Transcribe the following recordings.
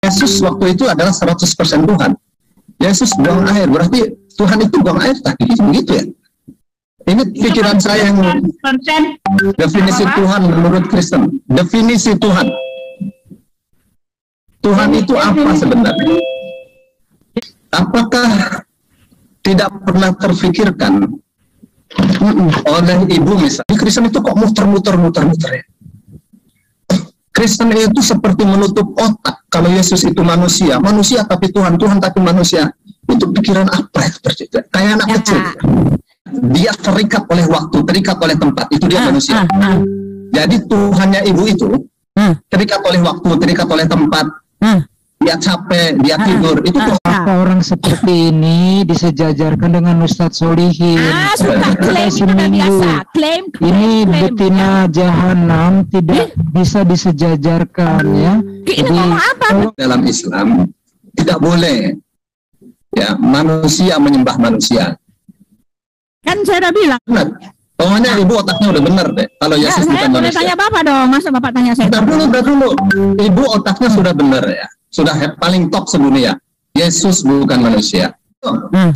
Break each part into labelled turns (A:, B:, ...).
A: Yesus waktu itu adalah 100% Tuhan. Yesus buang air, berarti Tuhan itu buang air tadi, begitu ya? Ini pikiran saya yang definisi Tuhan menurut Kristen. Definisi Tuhan. Tuhan itu apa sebenarnya? Apakah tidak pernah terfikirkan oleh ibu misalnya? Di Kristen itu kok muter-muter ya? Kristen itu seperti menutup otak. Kalau Yesus itu manusia tapi Tuhan tapi manusia. Itu pikiran apa yang terjadi? Kayak anak kecil. Dia terikat oleh waktu, terikat oleh tempat. Itu dia manusia. Jadi Tuhannya ibu itu terikat oleh waktu, terikat oleh tempat. Dia capek, dia tidur. Itu tuh.
B: Orang seperti ini disejajarkan dengan Ustadz Solihin.
C: Suka klaim biasa. Klaim.
B: Ini betina jahanam tidak bisa disejajarkan ya.
C: Ini ngomong apa?
A: Dalam Islam tidak boleh ya manusia menyembah manusia.
C: Kan saya udah bilang.
A: Benar. Pokoknya ibu otaknya udah benar deh. Kalau Yesus bukan
C: saya boleh
A: manusia.
C: tanya bapak dong, masa bapak tanya saya?
A: Bentar dulu. Ibu otaknya sudah benar ya. Sudah paling top sedunia. Yesus bukan manusia.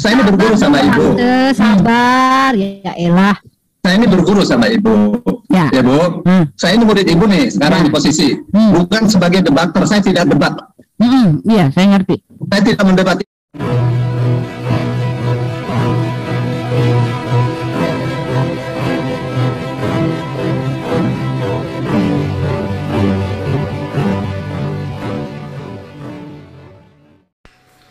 A: Saya ini berguru sama ibu.
C: Sabar, ya elah.
A: Saya ini berguru sama ibu. Ya Bu. Saya ini murid ibu nih sekarang di posisi. Bukan sebagai debater. Saya tidak debat.
C: Iya, saya ngerti.
A: Saya tidak mendebati.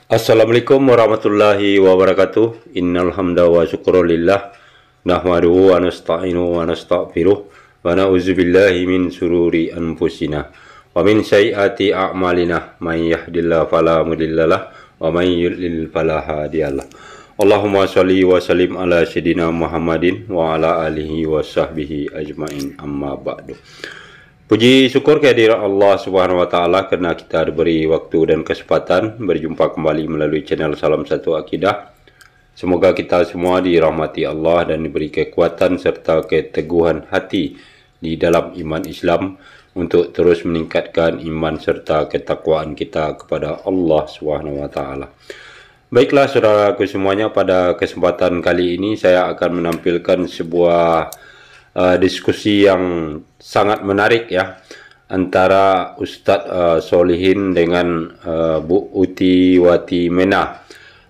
D: Assalamualaikum warahmatullahi wabarakatuh. Innal hamda wa syukrulillah nahmaduhu wa nasta'inu wa nastaghfiruh wa na'udzubillahi min sururi anfusina wa min sayyiati a'malina may yahdihillahu fala mudhillalah wa may yudlil fala hadiyalah. Allahumma shalli wa sallim ala sayyidina Muhammadin wa ala alihi wa sahbihi ajmain, amma ba'du. Puji syukur kehadirat Allah Subhanahu wa taala karena kita diberi waktu dan kesempatan berjumpa kembali melalui channel Salam Satu Akidah. Semoga kita semua dirahmati Allah dan diberi kekuatan serta keteguhan hati di dalam iman Islam untuk terus meningkatkan iman serta ketakwaan kita kepada Allah Subhanahu wa taala. Baiklah saudaraku semuanya, pada kesempatan kali ini saya akan menampilkan sebuah diskusi yang sangat menarik ya, antara Ustadz Solihin dengan Bu Uti Watimena.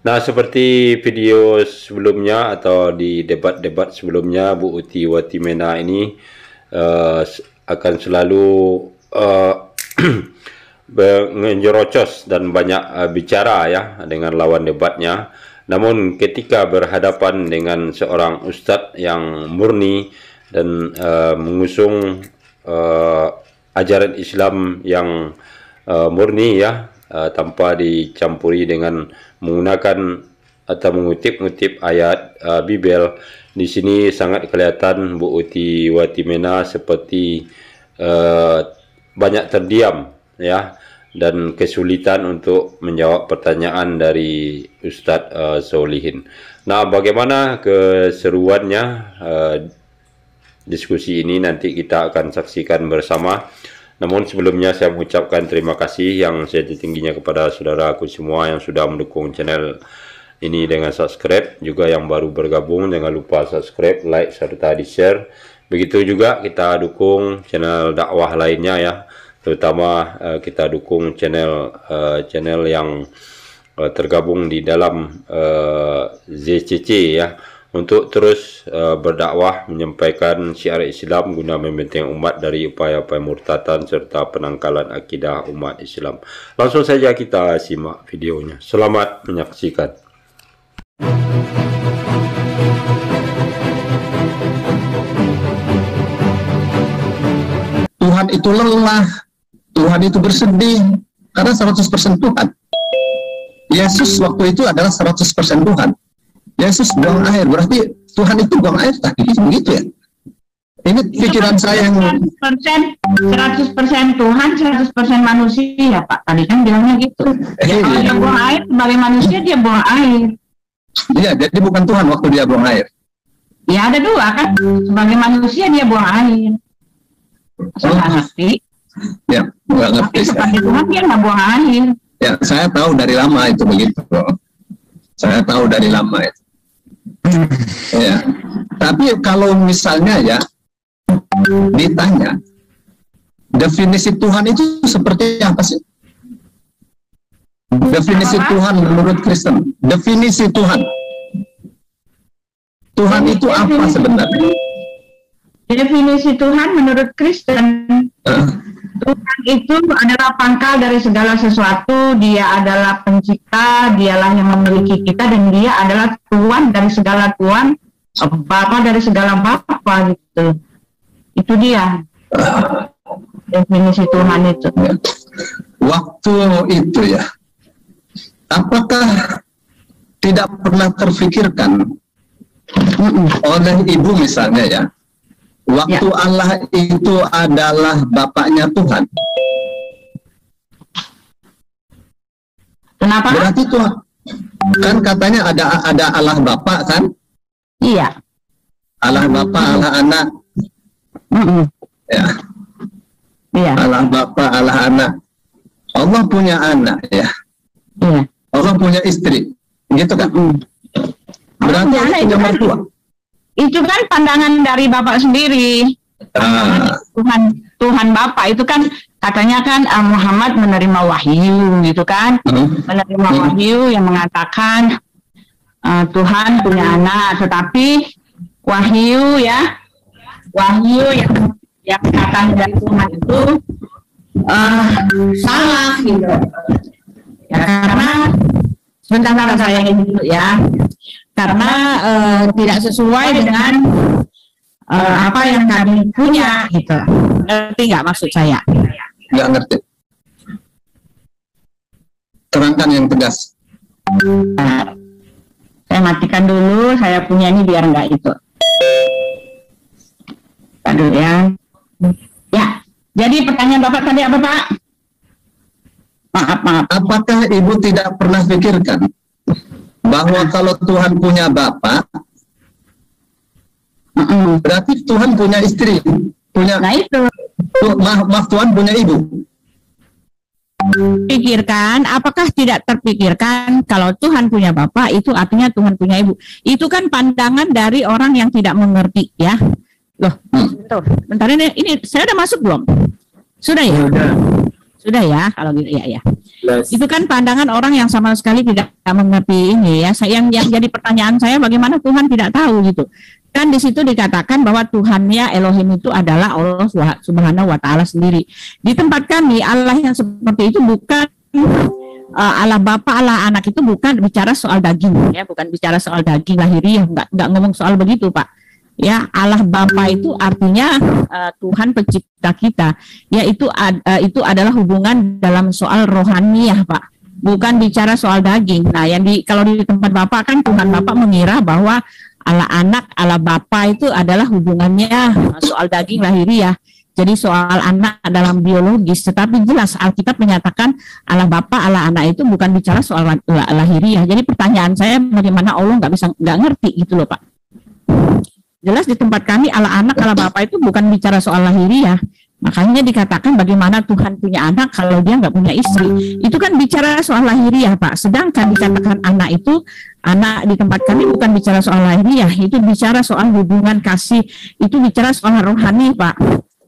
D: Nah, seperti video sebelumnya atau di debat-debat sebelumnya, Bu Uti Watimena ini akan selalu menjerocos dan banyak bicara ya dengan lawan debatnya. Namun ketika berhadapan dengan seorang ustadz yang murni dan mengusung ajaran Islam yang murni ya, tanpa dicampuri dengan menggunakan atau mengutip-ngutip ayat Bible. Di sini sangat kelihatan Bu Uti Watimena seperti banyak terdiam ya, dan kesulitan untuk menjawab pertanyaan dari Ustadz Solihin. Nah, bagaimana keseruannya diskusi ini nanti kita akan saksikan bersama. Namun sebelumnya saya mengucapkan terima kasih yang setinggi-tingginya kepada saudaraku semua yang sudah mendukung channel ini dengan subscribe. Juga yang baru bergabung, jangan lupa subscribe, like, serta di-share. Begitu juga kita dukung channel dakwah lainnya ya, terutama kita dukung channel yang tergabung di dalam ZCC ya, untuk terus berdakwah menyampaikan syiar Islam guna membentengi umat dari upaya pemurtatan serta penangkalan akidah umat Islam. Langsung saja kita simak videonya. Selamat menyaksikan.
A: Tuhan itu lelah, Tuhan itu bersedih, karena 100% Tuhan. Yesus waktu itu adalah 100% Tuhan. Yesus buang air, berarti Tuhan itu buang air tadi, begitu ya? Ini pikiran saya yang
C: 100% Tuhan, 100% manusia, Pak. Tadi kan bilangnya gitu. Kalau dia buang air, sebagai manusia dia buang air.
A: Iya, jadi bukan Tuhan waktu dia buang air.
C: Ya ada dua kan, sebagai manusia dia buang air. Saya ngerti.
A: Ya, nggak ngerti
C: Tapi
A: saya.
C: seperti Tuhan dia nggak buang air.
A: Ya, saya tahu dari lama itu begitu. Saya tahu dari lama itu. Ya. Tapi kalau misalnya ya ditanya definisi Tuhan itu seperti apa sih? Definisi Tuhan menurut Kristen. Definisi Tuhan. Tuhan itu apa sebenarnya?
C: Definisi Tuhan menurut Kristen, Tuhan itu adalah pangkal dari segala sesuatu. Dia adalah pencipta, dialah yang memiliki kita, dan dia adalah Tuhan dari segala Tuhan, Bapa dari segala Bapa gitu. Itu dia definisi Tuhan itu.
A: Waktu itu ya, apakah tidak pernah terfikirkan oleh ibu misalnya ya, waktu Allah itu adalah Bapaknya Tuhan?
C: Kenapa?
A: Berarti Tuhan kan katanya ada Allah Bapa kan?
C: Iya.
A: Allah Bapa, Allah Anak. Ya.
C: Iya.
A: Allah Bapa, Allah Anak. Allah punya anak ya.
C: Iya.
A: Allah punya istri. Gitu kan? Berarti
C: Allah
A: Allah
C: punya
A: punya
C: anak
A: mertua.
C: Itu kan pandangan dari Bapak sendiri. Tuhan Bapa itu kan katanya kan Muhammad menerima wahyu gitu kan, menerima wahyu yang mengatakan Tuhan punya anak, tetapi wahyu yang datang dari Tuhan itu salah gitu ya, karena sebentar saya ini dulu ya, karena tidak sesuai dengan apa yang kami punya gitu. Ngerti nggak maksud saya?
A: Nggak ngerti. Terangkan yang tegas.
C: Nah, saya matikan dulu, saya punya ini biar nggak itu. Aduh ya. Ya, jadi pertanyaan Bapak tadi apa Pak? Maaf.
A: Apakah Ibu tidak pernah pikirkan bahwa kalau Tuhan punya Bapak, berarti Tuhan punya istri, punya.
C: Nah itu.
A: Maaf, Tuhan punya ibu.
E: Pikirkan, apakah tidak terpikirkan kalau Tuhan punya Bapa itu artinya Tuhan punya ibu? Itu kan pandangan dari orang yang tidak mengerti ya. Loh, bentar ini saya udah masuk belum? Sudah ya? Sudah ya, kalau gitu ya. Itu kan pandangan orang yang sama sekali tidak mengerti ini ya. Yang jadi pertanyaan saya, bagaimana Tuhan tidak tahu gitu? Kan di situ dikatakan bahwa Tuhannya Elohim itu adalah Allah Subhanahu wa Ta'ala sendiri. Di tempat kami Allah yang seperti itu bukan Allah Bapa, Allah Anak, itu bukan bicara soal daging ya, bukan bicara soal daging lahiriah, enggak ngomong soal begitu Pak. Ya, Allah Bapa itu artinya Tuhan pencipta kita. Ya, itu adalah hubungan dalam soal rohaniah Pak. Bukan bicara soal daging. Nah, kalau di tempat Bapak kan Tuhan Bapak mengira bahwa Allah Anak, Allah Bapa itu adalah hubungannya soal daging lahiriah. Jadi soal anak dalam biologis, tetapi jelas Alkitab menyatakan Allah Bapa, Allah Anak itu bukan bicara soal lahiriah. Jadi pertanyaan saya, bagaimana Allah nggak ngerti gitu loh Pak. Jelas di tempat kami Allah Anak, Allah Bapa itu bukan bicara soal lahiriah. Makanya dikatakan bagaimana Tuhan punya anak kalau dia nggak punya istri. Itu kan bicara soal lahiriah Pak. Sedangkan dikatakan anak itu, anak di tempat kami bukan bicara soal lahiriah. Itu bicara soal hubungan kasih. Itu bicara soal rohani Pak.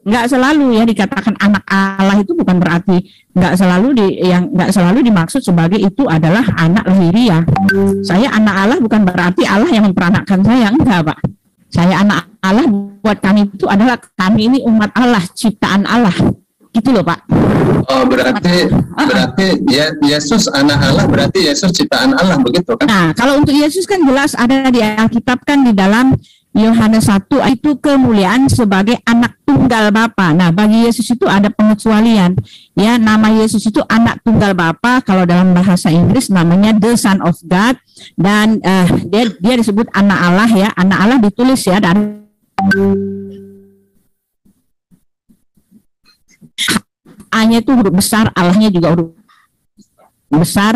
E: Nggak selalu ya dikatakan anak Allah itu bukan berarti nggak selalu dimaksud sebagai itu adalah anak lahiriah. Saya anak Allah bukan berarti Allah yang memperanakkan saya, enggak Pak. Saya anak Allah, buat kami itu adalah kami ini umat Allah, ciptaan Allah, gitu loh Pak.
A: Oh berarti Yesus anak Allah, berarti Yesus ciptaan Allah, begitu kan?
E: Nah kalau untuk Yesus kan jelas ada di Alkitab kan di dalam Yohanes 1 itu kemuliaan sebagai anak tunggal Bapa. Nah bagi Yesus itu ada pengecualian. Ya, nama Yesus itu anak tunggal Bapa. Kalau dalam bahasa Inggris namanya the Son of God, dan dia disebut anak Allah ya. Anak Allah ditulis ya dari A-nya itu huruf besar, Allah-nya juga huruf besar,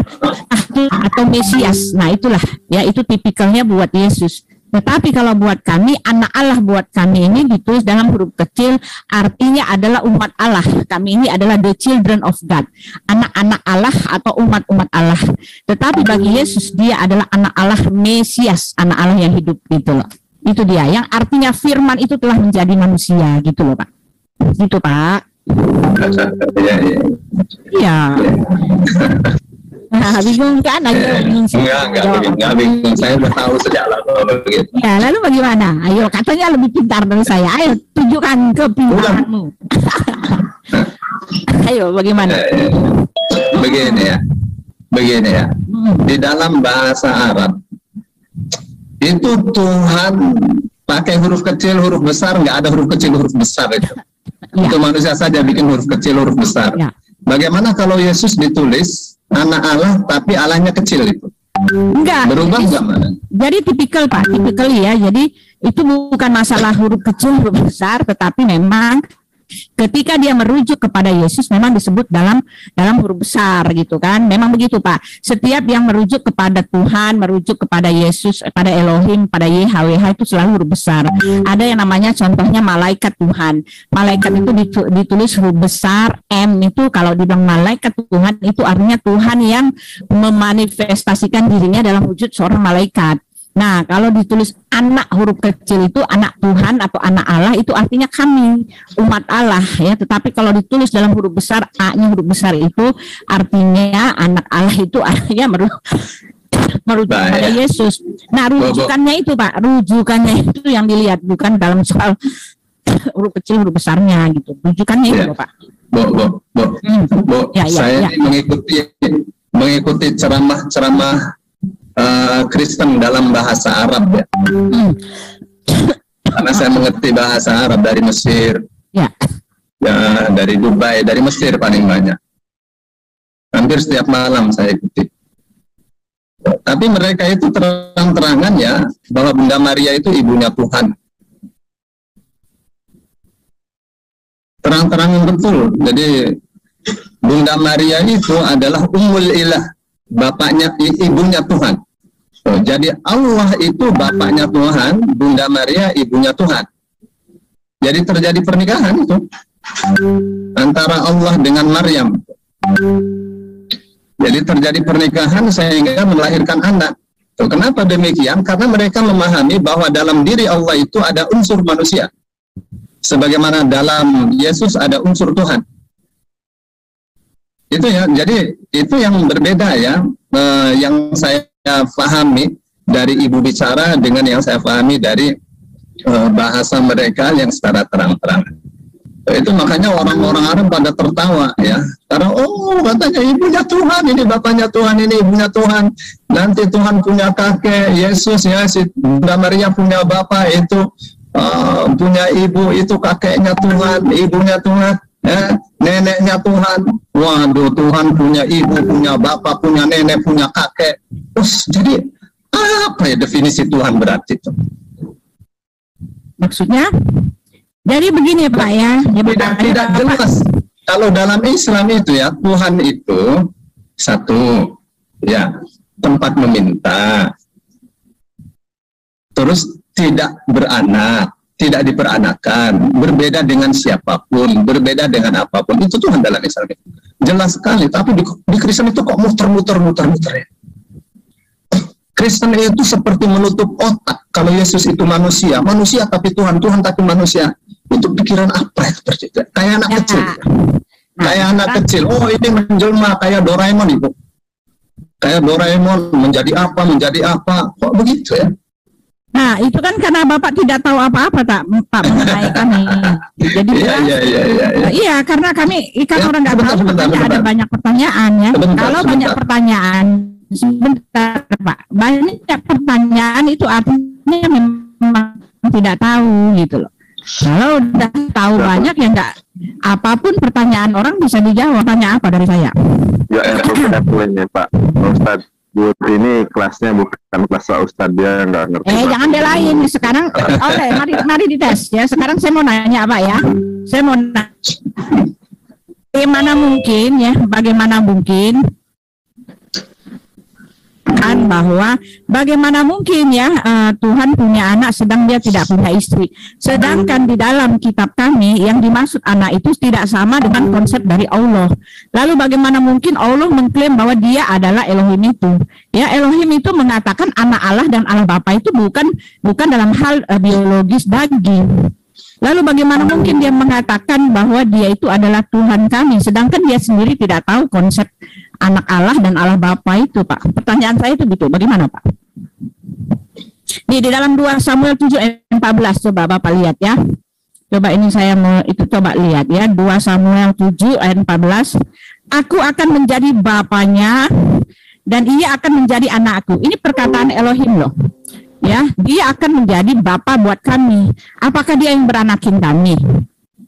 E: atau Mesias. Nah itulah ya, itu tipikalnya buat Yesus. Tetapi kalau buat kami, anak Allah buat kami ini ditulis dalam huruf kecil, artinya adalah umat Allah. Kami ini adalah the children of God, anak-anak Allah atau umat-umat Allah. Tetapi bagi Yesus, dia adalah anak Allah Mesias, anak Allah yang hidup gitu loh. Itu dia, yang artinya firman itu telah menjadi manusia gitu loh Pak. Gitu Pak. Iya. Nah, bingung kan?
A: Enggak bingung. Saya udah tahu sejak lama begitu.
E: Ya, lalu bagaimana? Ayo, katanya lebih pintar dari saya. Ayo, tunjukkan kepintaranmu. Ayo, bagaimana?
A: Begini ya. Di dalam bahasa Arab itu Tuhan pakai huruf kecil, huruf besar, nggak ada huruf kecil, huruf besar itu. Ya. Itu manusia saja bikin huruf kecil, huruf besar. Ya. Bagaimana kalau Yesus ditulis anak Allah tapi Allahnya kecil itu?
E: Enggak.
A: Berubah enggak mana?
E: Jadi tipikal Pak, tipikal ya. Jadi itu bukan masalah huruf kecil, huruf besar, tetapi memang ketika dia merujuk kepada Yesus memang disebut dalam huruf besar gitu kan. Memang begitu Pak. Setiap yang merujuk kepada Tuhan, merujuk kepada Yesus, pada Elohim, pada YHWH itu selalu huruf besar. Ada yang namanya contohnya malaikat Tuhan. Malaikat itu ditulis huruf besar M, itu kalau dibilang malaikat Tuhan itu artinya Tuhan yang memanifestasikan dirinya dalam wujud seorang malaikat. Nah, kalau ditulis anak huruf kecil itu anak Tuhan atau anak Allah itu artinya kami, umat Allah ya. Tetapi kalau ditulis dalam huruf besar, A-nya huruf besar itu artinya anak Allah itu artinya merujuk kepada Yesus. Nah, rujukannya itu Pak, rujukannya itu yang dilihat, bukan dalam soal huruf kecil huruf besarnya gitu. Rujukannya itu Pak.
A: Saya mengikuti ceramah Kristen dalam bahasa Arab ya. Karena saya mengerti bahasa Arab dari Mesir, ya, dari Dubai, dari Mesir paling banyak. Hampir setiap malam saya ikuti. Tapi mereka itu terang-terangan ya bahwa Bunda Maria itu ibunya Tuhan. Terang-terangan betul. Jadi Bunda Maria itu adalah Ummul Ilah, bapaknya, ibunya Tuhan. Jadi Allah itu bapaknya Tuhan, Bunda Maria ibunya Tuhan. Jadi terjadi pernikahan itu antara Allah dengan Maryam. Jadi terjadi pernikahan sehingga melahirkan anak. Kenapa demikian? Karena mereka memahami bahwa dalam diri Allah itu ada unsur manusia, sebagaimana dalam Yesus ada unsur Tuhan. Itu ya, jadi itu yang berbeda ya, yang saya pahami dari ibu bicara dengan yang saya pahami dari bahasa mereka yang secara terang-terang. Itu makanya orang-orang Arab pada tertawa ya, karena katanya ibunya Tuhan, ini bapaknya Tuhan, ini ibunya Tuhan, nanti Tuhan punya kakek Yesus ya, si Bunda Maria punya bapak itu punya ibu itu kakeknya Tuhan, ibunya Tuhan. Neneknya Tuhan. Waduh, Tuhan punya ibu, punya bapak, punya nenek, punya kakek. Terus jadi apa ya definisi Tuhan berarti itu?
E: Maksudnya? Jadi begini Pak ya.
A: Tidak jelas. Kalau dalam Islam itu ya, Tuhan itu satu ya, tempat meminta. Terus tidak beranak, tidak diperanakan, berbeda dengan siapapun, berbeda dengan apapun. Itu Tuhan dalam Islam itu jelas sekali. Tapi di Kristen itu kok muter-muter ya. Kristen itu seperti menutup otak. Kalau Yesus itu manusia tapi Tuhan tapi manusia. Itu pikiran apa itu tercipta? Kayak anak kecil. Kayak anak kecil. Oh, ini menjelma kayak Doraemon itu. Kayak Doraemon menjadi apa? Kok begitu ya?
E: Nah, itu kan karena Bapak tidak tahu apa-apa Pak mengenai kami. Jadi iya, karena kami ikan orang nggak tahu, makanya ada banyak pertanyaan ya. Kalau banyak pertanyaan, sebentar Pak, banyak pertanyaan itu artinya memang tidak tahu gitu loh. Kalau udah tahu banyak ya nggak, apapun pertanyaan orang bisa dijawab. Tanya apa dari saya?
F: Ya, poinnya Pak Ustadz. Bu, ini kelasnya bukan kelas Ustadz, dia nggak ngerti.
E: Jangan belain sekarang. Oke, mari dites ya. Sekarang saya mau nanya Pak ya. Saya mau nanya, bagaimana mungkin mengatakan bahwa bagaimana mungkin ya Tuhan punya anak sedang dia tidak punya istri. Sedangkan di dalam kitab kami yang dimaksud anak itu tidak sama dengan konsep dari Allah. Lalu bagaimana mungkin Allah mengklaim bahwa dia adalah Elohim itu? Ya, Elohim itu mengatakan anak Allah dan Allah Bapa itu bukan dalam hal biologis daging. Lalu bagaimana mungkin dia mengatakan bahwa dia itu adalah Tuhan kami, sedangkan dia sendiri tidak tahu konsep anak Allah dan Allah Bapa itu, Pak. Pertanyaan saya itu gitu, bagaimana, Pak? Di dalam 2 Samuel 7 ayat 14, coba Bapak lihat ya. Coba ini saya mau itu coba lihat ya, 2 Samuel 7 ayat 14. Aku akan menjadi bapaknya dan ia akan menjadi anakku. Ini perkataan Elohim loh. Ya, dia akan menjadi bapa buat kami. Apakah dia yang beranakin kami?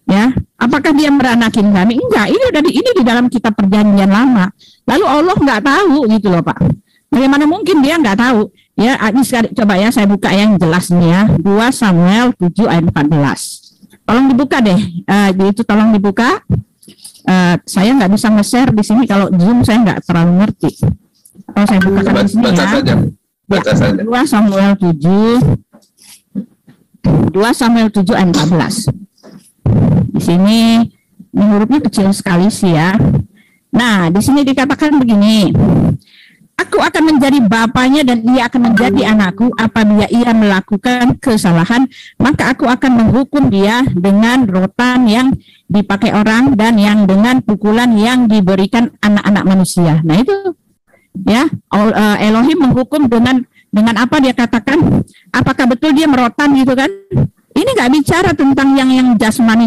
E: Ya, apakah dia beranakin kami? Enggak, ini di dalam kitab perjanjian lama. Lalu Allah nggak tahu gitu loh, Pak. Bagaimana mungkin dia nggak tahu? Ya, ini sekali, coba ya saya buka yang jelas nih ya. 2 Samuel 7 ayat 14. Tolong dibuka deh. Itu tolong dibuka. Saya nggak bisa nge-share di sini kalau Zoom saya nggak terlalu ngerti. Kalau saya bukakan di sini ya.
A: Baca saja.
E: 2 Samuel 7 ayat 14. Di sini hurufnya kecil sekali sih ya. Nah, di sini dikatakan begini. Aku akan menjadi bapaknya dan ia akan menjadi anakku. Apabila ia melakukan kesalahan, maka aku akan menghukum dia dengan rotan yang dipakai orang dan yang dengan pukulan yang diberikan anak-anak manusia. Nah, itu ya, Elohim menghukum dengan apa dia katakan? Apakah betul dia merotan gitu kan? Ini nggak bicara tentang yang jasmani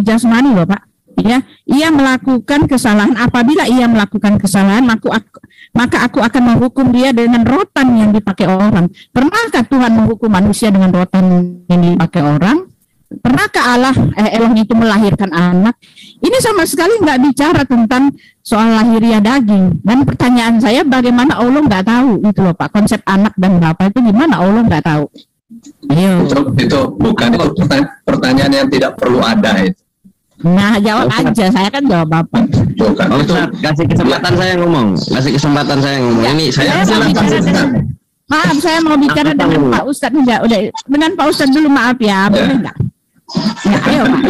E: loh, Pak. Ya, ia melakukan kesalahan. Apabila ia melakukan kesalahan, maka aku akan menghukum dia dengan rotan yang dipakai orang. Pernahkah Tuhan menghukum manusia dengan rotan yang dipakai orang? Pernahkah Allah Elohim itu melahirkan anak? Ini sama sekali nggak bicara tentang soal lahiriah daging. Dan pertanyaan saya, bagaimana Allah nggak tahu itu loh, Pak, konsep anak dan bapak itu gimana Allah nggak tahu? Ayo.
A: Itu bukan itu pertanyaan yang tidak perlu ada itu.
E: Nah, jawab aja, saya kan jawab Bapak.
A: Bukan itu.
G: Kasih kesempatan saya ngomong.
E: Ya,
G: Ini saya
E: maaf, saya mau bicara dengan Pak Ustadz. Udah dengan Pak Ustadz dulu, maaf ya, boleh enggak? Ya, ayo Pak.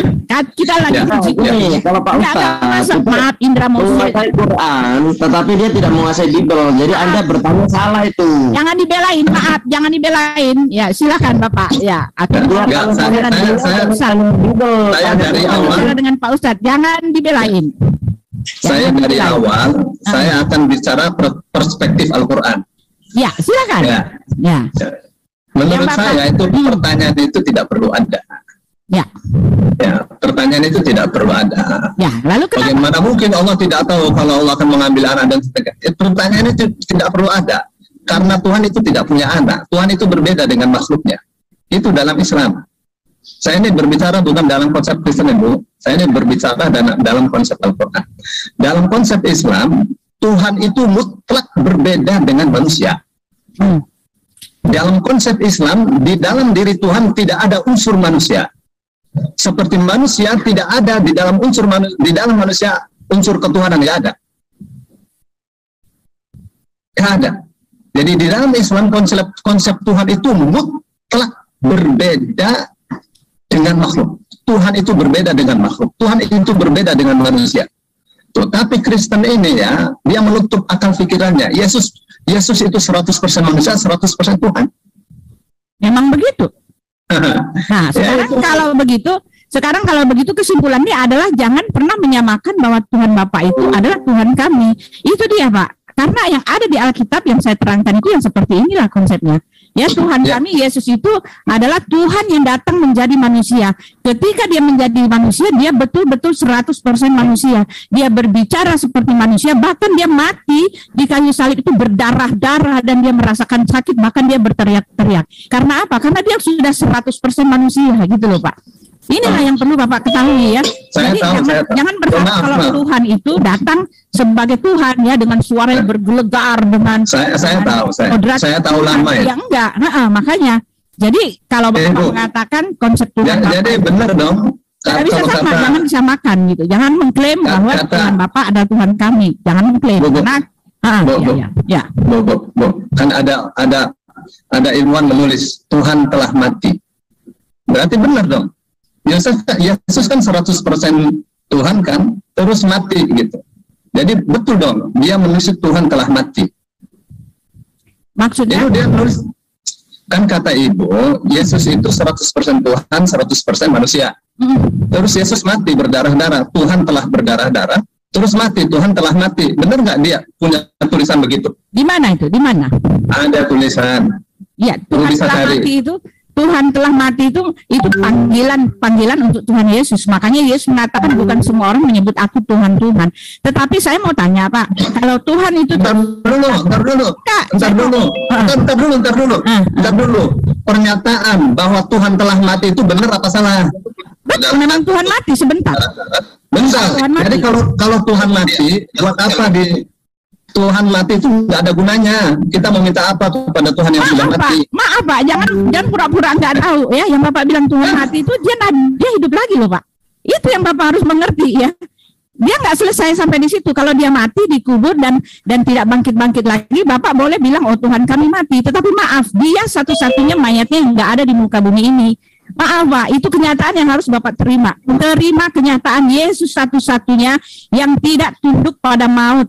E: Kita lagi uji.
G: Kalau Pak Ustadz
E: maaf, Indra mau
G: menguasai Quran, tetapi dia tidak menguasai Bible. Jadi Anda bertanya salah itu.
E: Jangan dibelain, maaf, jangan dibelain. Ya, silakan Bapak. Ya,
A: saya dari awal
E: dengan Pak Ustadz, jangan dibelain.
A: Saya dari awal saya akan bicara perspektif Al-Quran.
E: Ya, silakan.
A: Ya. Menurut saya itu pertanyaan itu tidak perlu ada. Ya, pertanyaan itu tidak perlu ada.
E: Ya, lalu kenapa?
A: Bagaimana mungkin Allah tidak tahu kalau Allah akan mengambil anak dan sebagainya? Pertanyaan itu tidak perlu ada, karena Tuhan itu tidak punya anak. Tuhan itu berbeda dengan makhluknya. Itu dalam Islam. Saya ini berbicara bukan dalam konsep Kristen, Ibu. Saya ini berbicara dalam konsep Al-Quran. Dalam konsep Islam, Tuhan itu mutlak berbeda dengan manusia. Dalam konsep Islam, di dalam diri Tuhan tidak ada unsur manusia. Seperti manusia tidak ada di dalam manusia unsur ketuhanan, nggak ada. Nggak ada. Jadi di dalam Islam konsep Tuhan itu mutlak berbeda dengan makhluk. Tuhan itu berbeda dengan makhluk. Tuhan itu berbeda dengan manusia. Tapi Kristen ini ya, dia menutup akal pikirannya. Yesus itu 100% manusia, 100% Tuhan.
E: Memang begitu. Nah, sekarang kalau begitu kesimpulannya adalah jangan pernah menyamakan bahwa Tuhan Bapa itu adalah Tuhan kami. Itu dia, Pak. Karena yang ada di Alkitab yang saya terangkan itu yang seperti inilah konsepnya. Ya, Tuhan kami, Yesus itu adalah Tuhan yang datang menjadi manusia. Ketika dia menjadi manusia, dia betul-betul 100% manusia. Dia berbicara seperti manusia, bahkan dia mati di kayu salib itu berdarah-darah dan dia merasakan sakit, bahkan dia berteriak-teriak. Karena apa? Karena dia sudah 100% manusia gitu loh, Pak. Inilah yang perlu Bapak ketahui ya. Jangan berharap kalau Tuhan itu datang sebagai Tuhan ya dengan suara yang bergelegar dengan
A: saya tahu lama ya.
E: Ya enggak. Makanya. Jadi kalau Bapak mengatakan konsep Tuhan
A: jadi benar dong.
E: Tidak bisa sama, jangan disamakan gitu. Jangan mengklaim bahwa Tuhan Bapak adalah Tuhan kami. Jangan mengklaim. Karena
A: Kan ada ilmuwan menulis Tuhan telah mati. Berarti benar dong. Yesus kan 100% Tuhan kan, terus mati gitu. Jadi betul dong, dia menulis Tuhan telah mati.
E: Maksudnya?
A: Itu dia menulis, kan kata Ibu, Yesus itu 100% Tuhan, 100% manusia. Terus Yesus mati berdarah-darah, Tuhan telah berdarah-darah, terus mati, Tuhan telah mati. Benar nggak dia punya tulisan begitu?
E: Di mana itu? Di mana?
A: Ada tulisan.
E: Ya, Tuhan telah mati itu. Tuhan telah mati itu panggilan untuk Tuhan Yesus. Makanya Yesus mengatakan bukan semua orang menyebut aku Tuhan. Tetapi saya mau tanya Pak, kalau Tuhan itu
A: Entar dulu. Pernyataan bahwa Tuhan telah mati itu benar apa salah?
E: Betul, memang Tuhan mati sebentar.
A: Jadi kalau Tuhan mati, buat apa Tuhan mati itu nggak ada gunanya. Kita mau minta apa kepada Tuhan yang sudah mati?
E: Maaf Pak, jangan pura-pura nggak tahu ya. Yang Bapak bilang Tuhan mati itu dia hidup lagi loh Pak. Itu yang Bapak harus mengerti ya. Dia nggak selesai sampai di situ. Kalau dia mati dikubur dan tidak bangkit lagi, Bapak boleh bilang oh Tuhan kami mati. Tetapi maaf, dia satu-satunya mayatnya yang nggak ada di muka bumi ini. Maaf Pak, itu kenyataan yang harus Bapak terima. Terima kenyataan Yesus satu-satunya yang tidak tunduk pada maut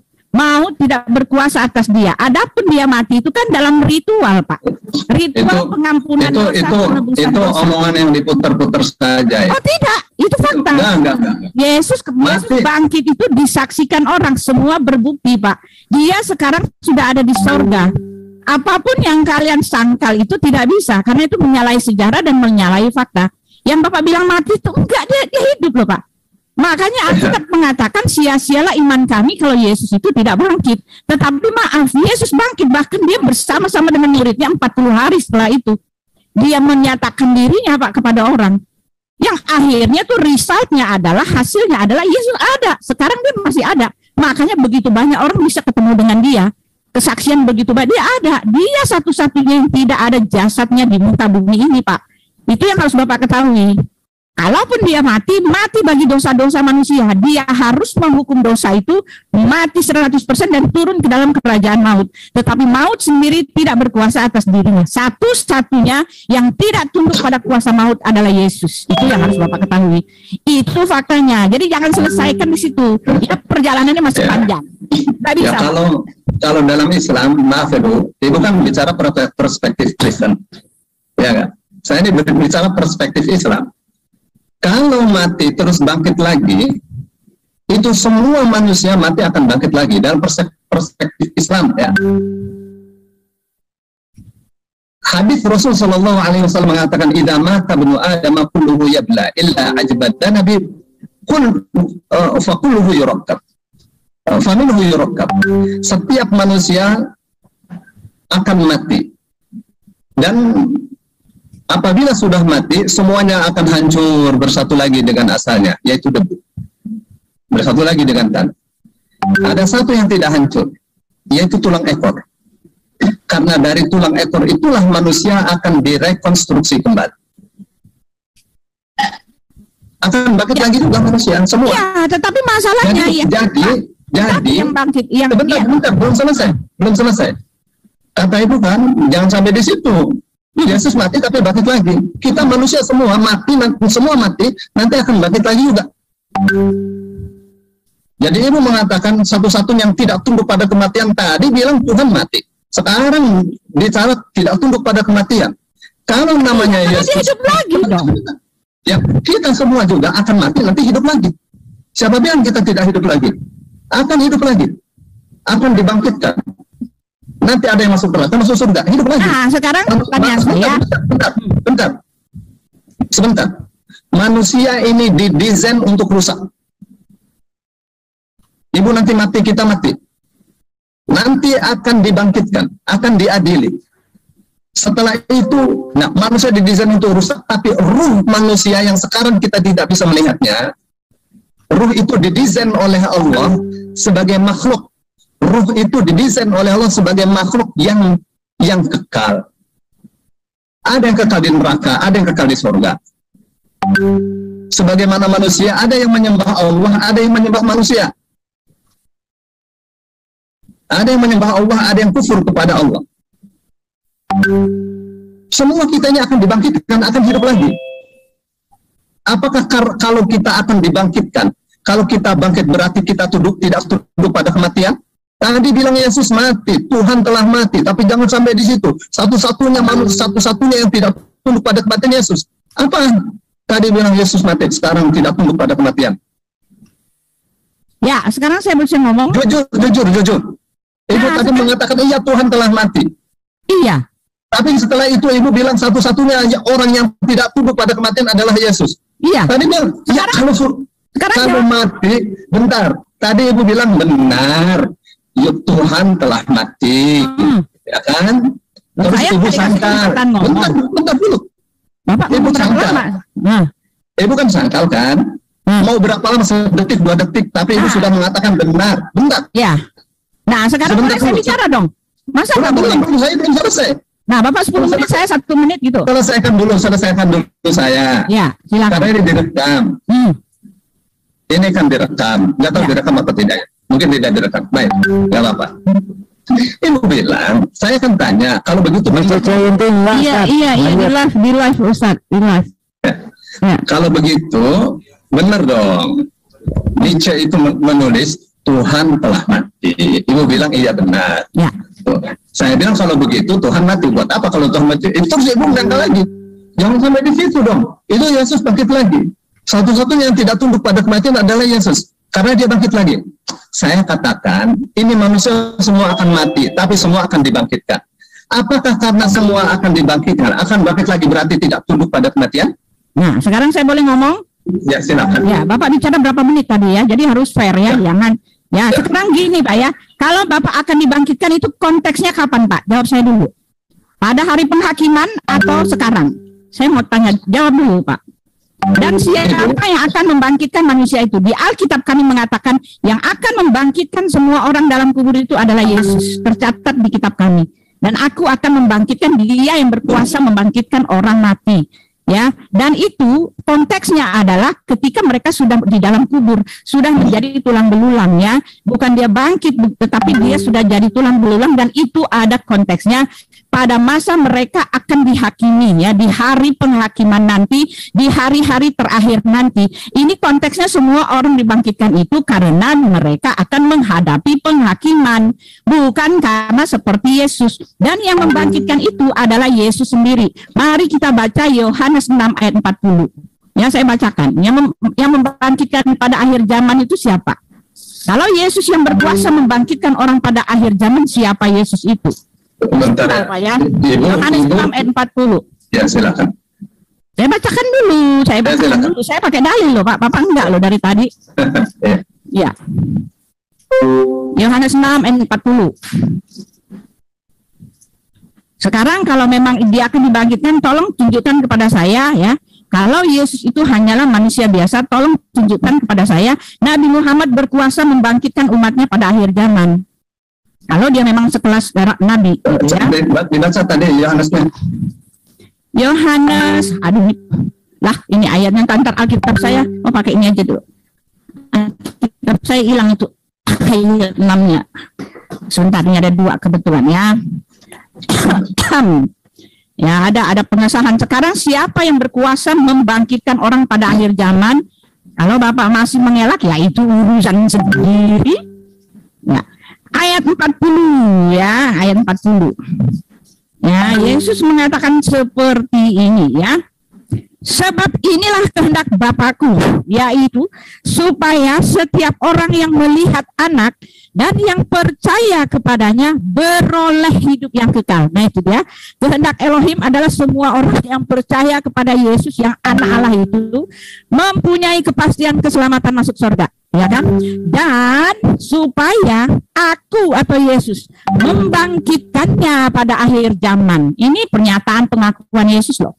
E: tidak berkuasa atas dia. Adapun dia mati itu kan dalam ritual Pak. Ritual pengampunan dosa.
A: Itu omongan yang diputar-putar saja ya.
E: Oh tidak, itu fakta.
A: Enggak.
E: Yesus bangkit itu disaksikan orang, semua berbukti Pak. Dia sekarang sudah ada di sorga. Apapun yang kalian sangkal itu tidak bisa, karena itu menyalahi sejarah dan menyalahi fakta. Yang Bapak bilang mati itu enggak, dia hidup loh Pak. Makanya Alkitab mengatakan sia-sialah iman kami kalau Yesus itu tidak bangkit. Tetapi maaf, Yesus bangkit, bahkan dia bersama-sama dengan muridnya 40 hari setelah itu. Dia menyatakan dirinya Pak kepada orang. Yang akhirnya tuh hasilnya adalah Yesus ada. Sekarang dia masih ada. Makanya begitu banyak orang bisa ketemu dengan dia. Kesaksian begitu banyak, dia ada. Dia satu-satunya yang tidak ada jasadnya di muka bumi ini Pak. Itu yang harus Bapak ketahui. Kalaupun dia mati bagi dosa-dosa manusia. Dia harus menghukum dosa itu, mati 100% dan turun ke dalam kerajaan maut. Tetapi maut sendiri tidak berkuasa atas dirinya. Satu-satunya yang tidak tunduk pada kuasa maut adalah Yesus. Itu yang harus Bapak ketahui. Itu faktanya. Jadi jangan selesaikan di situ. Ya, perjalanannya masih panjang. Tidak bisa.
A: Ya, kalau dalam Islam, maaf Ibu kan bicara perspektif Kristen. Ya kan? Saya ini berbicara perspektif Islam. Kalau mati terus bangkit lagi, itu semua manusia mati akan bangkit lagi dalam perspektif Islam ya. Hadis Rasul Shallallahu Alaihi Wasallam mengatakan, "Idza mata ibnu Adam kulluhu yabla illa ajbad nabi fa kulluhu yurakkab." Faminhu yurakkab. Setiap manusia akan mati. Dan apabila sudah mati, semuanya akan hancur bersatu lagi dengan asalnya, yaitu debu. Bersatu lagi dengan tanah. Ada satu yang tidak hancur, yaitu tulang ekor. Karena dari tulang ekor itulah manusia akan direkonstruksi kembali. Akan bangkit lagi juga manusia, semua.
E: Ya, tetapi masalahnya
A: jadi
E: yang bangkit,
A: bentar, belum selesai. Kata Ibu kan, jangan sampai di situ. Yesus mati tapi bangkit lagi. Kita manusia semua mati, nanti akan bangkit lagi juga. Jadi Ibu mengatakan satu-satunya yang tidak tunduk pada kematian tadi bilang Tuhan mati. Sekarang bicara tidak tunduk pada kematian. Kalau namanya Yesus
E: hidup lagi dong.
A: Ya, kita semua juga akan mati nanti hidup lagi. Siapa bilang kita tidak hidup lagi? Akan hidup lagi. Akan dibangkitkan. Nanti ada yang masuk neraka, masuk surga, hidup lagi.
E: Nah, sekarang pertanyaan saya.
A: Sebentar. Manusia ini didesain untuk rusak. Ibu nanti mati, kita mati. Nanti akan dibangkitkan, akan diadili. Setelah itu, manusia didesain untuk rusak, tapi ruh manusia yang sekarang kita tidak bisa melihatnya, ruh itu didesain oleh Allah sebagai makhluk. Ruh itu didesain oleh Allah sebagai makhluk yang kekal. Ada yang kekal di neraka, ada yang kekal di surga. Sebagaimana manusia, ada yang menyembah Allah, ada yang menyembah manusia. Ada yang menyembah Allah, ada yang kufur kepada Allah. Semua kita ini akan dibangkitkan, akan hidup lagi. Apakah kalau kita akan dibangkitkan, kalau kita bangkit berarti kita tidak tunduk pada kematian? Tadi bilang Yesus mati, Tuhan telah mati, tapi jangan sampai di situ. Satu-satunya yang tidak tunduk pada kematian Yesus. Apa? Tadi bilang Yesus mati, sekarang tidak tunduk pada kematian.
E: Ya, sekarang saya bisa ngomong.
A: Jujur. Ibu tadi mengatakan, iya Tuhan telah mati.
E: Iya.
A: Tapi setelah itu ibu bilang satu-satunya orang yang tidak tunduk pada kematian adalah Yesus.
E: Iya.
A: Tadi bilang, ya kalau mati, bentar. Tadi ibu bilang benar, ya Tuhan telah mati, ya kan? Terus ibu sangkal. Bentar dulu.
E: Bapak,
A: ibu sangkal. Ibu kan sangkal kan? Mau berapa lama? 1 detik, 2 detik, tapi ibu sudah mengatakan benar. Bentar.
E: Ya. Nah, sekarang boleh saya bicara dong. Masa nggak boleh?
A: Saya belum selesai.
E: Nah, Bapak 10 menit, saya 1 menit gitu.
A: Selesaikan dulu saya.
E: Ya, silakan.
A: Karena ini direkam. Ini kan direkam. Nggak tahu direkam atau tidak. Mungkin tidak direkam. Baik, nggak apa-apa. Ibu bilang, saya kan tanya, kalau begitu
E: Iya, di live Ustaz, di live.
A: Ya. Kalau begitu, benar dong. Nietzsche itu menulis Tuhan telah mati. Ibu bilang iya benar.
E: Ya.
A: Saya bilang kalau begitu Tuhan mati. Buat apa kalau Tuhan mati? Itu terus ibu menangkal lagi. Jangan sampai di situ dong. Itu Yesus bangkit lagi. Satu-satunya yang tidak tunduk pada kematian adalah Yesus. Karena dia bangkit lagi. Saya katakan, ini manusia semua akan mati, tapi semua akan dibangkitkan. Apakah karena semua akan dibangkitkan, akan bangkit lagi berarti tidak tunduk pada kematian?
E: Nah, sekarang saya boleh ngomong?
A: Ya, silakan.
E: Ya, Bapak bicara berapa menit tadi ya, jadi harus fair ya, jangan. Ya, sekarang gini Pak ya, kalau Bapak akan dibangkitkan itu konteksnya kapan Pak? Jawab saya dulu. Pada hari penghakiman atau sekarang? Saya mau tanya, jawab dulu Pak. Dan siapa yang akan membangkitkan manusia itu? Di Alkitab kami mengatakan yang akan membangkitkan semua orang dalam kubur itu adalah Yesus. Tercatat di kitab kami. Dan aku akan membangkitkan, dia yang berkuasa membangkitkan orang mati. Ya, dan itu konteksnya adalah ketika mereka sudah di dalam kubur, sudah menjadi tulang belulang ya, bukan dia bangkit, tetapi dia sudah jadi tulang belulang, dan itu ada konteksnya pada masa mereka akan dihakimi ya, di hari penghakiman nanti, di hari-hari terakhir nanti. Ini konteksnya semua orang dibangkitkan itu karena mereka akan menghadapi penghakiman, bukan karena seperti Yesus. Dan yang membangkitkan itu adalah Yesus sendiri. Mari kita baca Yohanes 6 ayat 40. Ya, saya bacakan. Yang membangkitkan pada akhir zaman itu siapa? Kalau Yesus yang berkuasa membangkitkan orang pada akhir zaman, siapa Yesus itu?
A: Bentar
E: ya. Yohanes 6 ayat 40.
A: Ya, silakan.
E: Saya bacakan dulu. Saya pakai dalil loh, Pak. Bapak enggak loh dari tadi. Ya. Yohanes 6 ayat 40. Sekarang kalau memang dia akan dibangkitkan, tolong tunjukkan kepada saya ya. Kalau Yesus itu hanyalah manusia biasa, tolong tunjukkan kepada saya Nabi Muhammad berkuasa membangkitkan umatnya pada akhir zaman. Kalau dia memang sekelas Nabi gitu ya.
A: Dibaca tadi Yohanesnya.
E: Yohanes, aduh lah ini ayatnya antar Alkitab saya, mau pakai ini aja dulu. Alkitab saya hilang itu ayat 6-nya. Sebentar, ini ada 2 kebetulan ya. Ya, ada pengesahan. Sekarang siapa yang berkuasa membangkitkan orang pada akhir zaman? Kalau Bapak masih mengelak, ya itu urusan sendiri. Ya. Ayat 40 ya, ayat 40. Ya, Yesus mengatakan seperti ini ya. Sebab inilah kehendak Bapakku, yaitu supaya setiap orang yang melihat Anak dan yang percaya kepadanya beroleh hidup yang kekal. Nah itu dia, kehendak Elohim adalah semua orang yang percaya kepada Yesus yang Anak Allah itu mempunyai kepastian keselamatan masuk surga, ya kan? Dan supaya aku atau Yesus membangkitkannya pada akhir zaman. Ini pernyataan pengakuan Yesus loh.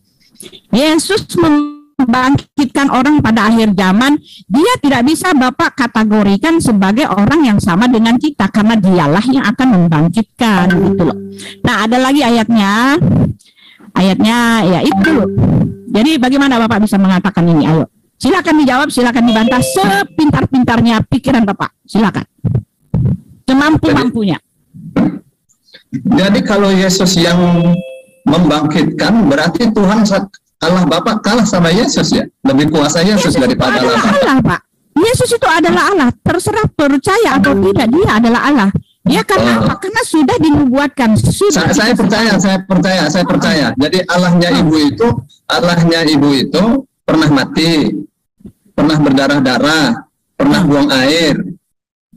E: Yesus membangkitkan orang pada akhir zaman. Dia tidak bisa Bapak kategorikan sebagai orang yang sama dengan kita, karena dialah yang akan membangkitkan gitu loh. Nah ada lagi ayatnya ya itu loh. Jadi bagaimana Bapak bisa mengatakan ini? Ayo silakan dijawab, silakan dibantah sepintar-pintarnya pikiran Bapak, silakan semampu-mampunya.
A: Jadi kalau Yesus yang membangkitkan, berarti Tuhan Allah Bapa kalah sama Yesus ya? Lebih kuasa Yesus daripada Allah.
E: Allah, Pak. Yesus itu adalah Allah. Terserah percaya atau tidak, dia adalah Allah. Ya karena apa? Karena sudah dinubuatkan.
A: Saya percaya. Jadi Allahnya Ibu itu pernah mati, pernah berdarah-darah, pernah buang air,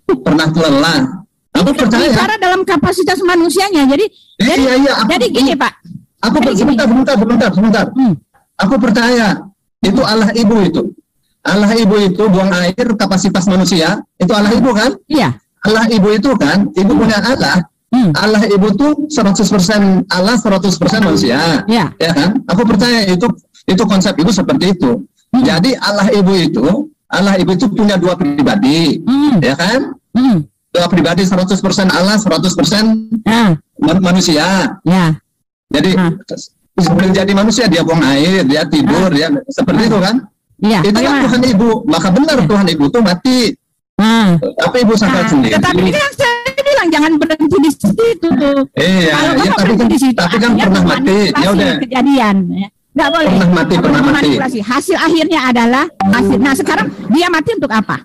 A: pernah lelah. Aku percaya.
E: Bicara dalam kapasitas manusianya. Jadi gini Pak.
A: Aku sebentar. Aku percaya itu Allah Ibu itu. Allah Ibu itu buang air kapasitas manusia. Itu Allah Ibu kan?
E: Iya.
A: Allah Ibu itu kan, Ibu punya Allah. Allah Ibu tuh 100% Allah, 100% manusia.
E: Iya.
A: Ya kan? Aku percaya itu konsep Ibu seperti itu. Jadi Allah Ibu itu punya dua pribadi. Ya kan? Dua pribadi 100% Allah, 100% manusia.
E: Ya.
A: Jadi menjadi manusia dia buang air, dia tidur, dia seperti itu kan?
E: Iya.
A: Itu kan Tuhan Ibu. Maka benar Tuhan Ibu tuh mati. Tapi Ibu sampai sendiri.
E: Tetapi kan saya bilang jangan berhenti di situ tuh.
A: Iya, tapi kan pernah mati. Ya udah.
E: Kejadian. Nggak boleh.
A: Pernah mati.
E: Hasil akhirnya adalah hasil. Nah sekarang dia mati untuk apa?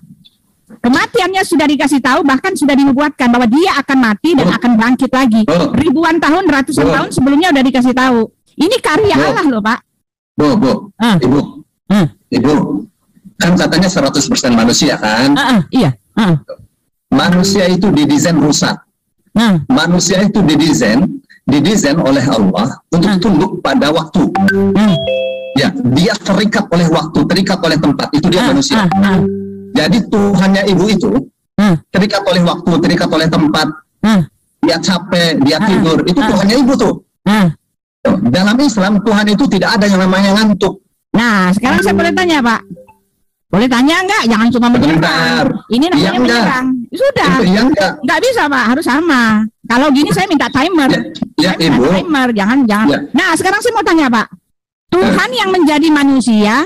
E: Kematiannya sudah dikasih tahu, bahkan sudah dinubuatkan bahwa dia akan mati dan akan bangkit lagi. Ribuan tahun, ratusan tahun sebelumnya udah dikasih tahu. Ini karya Allah loh Pak. Ibu,
A: kan katanya 100% manusia kan?
E: Iya.
A: Manusia itu didesain rusak. Manusia itu didesain oleh Allah untuk tunduk pada waktu. Ya, dia terikat oleh waktu, terikat oleh tempat. Itu dia manusia. Jadi Tuhannya Ibu itu terikat oleh waktu, terikat oleh tempat. Dia capek, dia tidur. Itu Tuhannya Ibu tuh. Dalam Islam Tuhan itu tidak ada yang namanya ngantuk.
E: Nah, sekarang saya boleh tanya, Pak. Boleh tanya enggak? Jangan cuma menyerang. Ini namanya menyerang. Sudah. Enggak bisa, Pak. Harus sama. Kalau gini saya minta timer.
A: Ya, Ibu.
E: Timer, jangan. Ya. Nah, sekarang saya mau tanya, Pak. Tuhan yang menjadi manusia,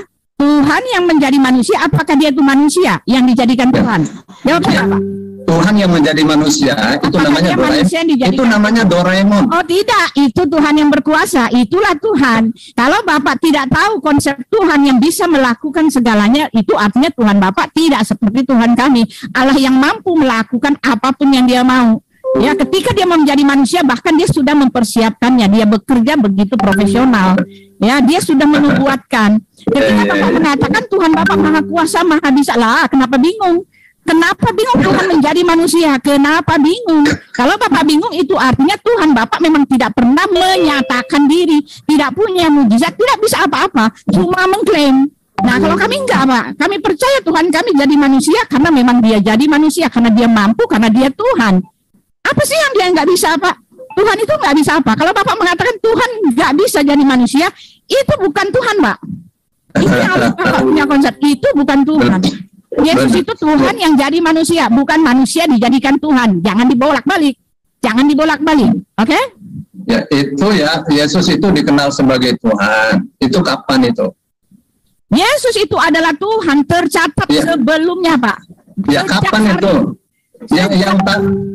E: apakah dia itu manusia yang dijadikan Tuhan? Jawabnya apa?
A: Tuhan yang menjadi manusia itu namanya Doraemon.
E: Oh tidak, itu Tuhan yang berkuasa, itulah Tuhan. Kalau Bapak tidak tahu konsep Tuhan yang bisa melakukan segalanya, itu artinya Tuhan Bapak tidak seperti Tuhan kami. Allah yang mampu melakukan apapun yang dia mau. Ya, ketika dia menjadi manusia, bahkan dia sudah mempersiapkannya. Dia bekerja begitu profesional. Ya, dia sudah menubuatkan. Ketika Bapak mengatakan Tuhan Bapak Maha Kuasa, Maha Bisa, lah, kenapa bingung? Kenapa bingung Tuhan menjadi manusia? Kenapa bingung? Kalau Bapak bingung, itu artinya Tuhan Bapak memang tidak pernah menyatakan diri, tidak punya mujizat, tidak bisa apa-apa, cuma mengklaim. Nah, kalau kami enggak, Pak. Kami percaya Tuhan kami jadi manusia karena memang dia jadi manusia, karena dia mampu, karena dia Tuhan. Apa sih yang dia nggak bisa, Pak? Tuhan itu nggak bisa apa? Kalau Bapak mengatakan Tuhan nggak bisa jadi manusia, itu bukan Tuhan, Pak. Itu yang harus Bapak punya konsep. Itu bukan Tuhan. Yesus itu Tuhan yang jadi manusia, bukan manusia dijadikan Tuhan. Jangan dibolak-balik. Oke?
A: Ya, itu ya, Yesus itu dikenal sebagai Tuhan. Itu kapan itu?
E: Yesus itu adalah Tuhan tercatat sebelumnya, Pak.
A: Ya, kapan itu?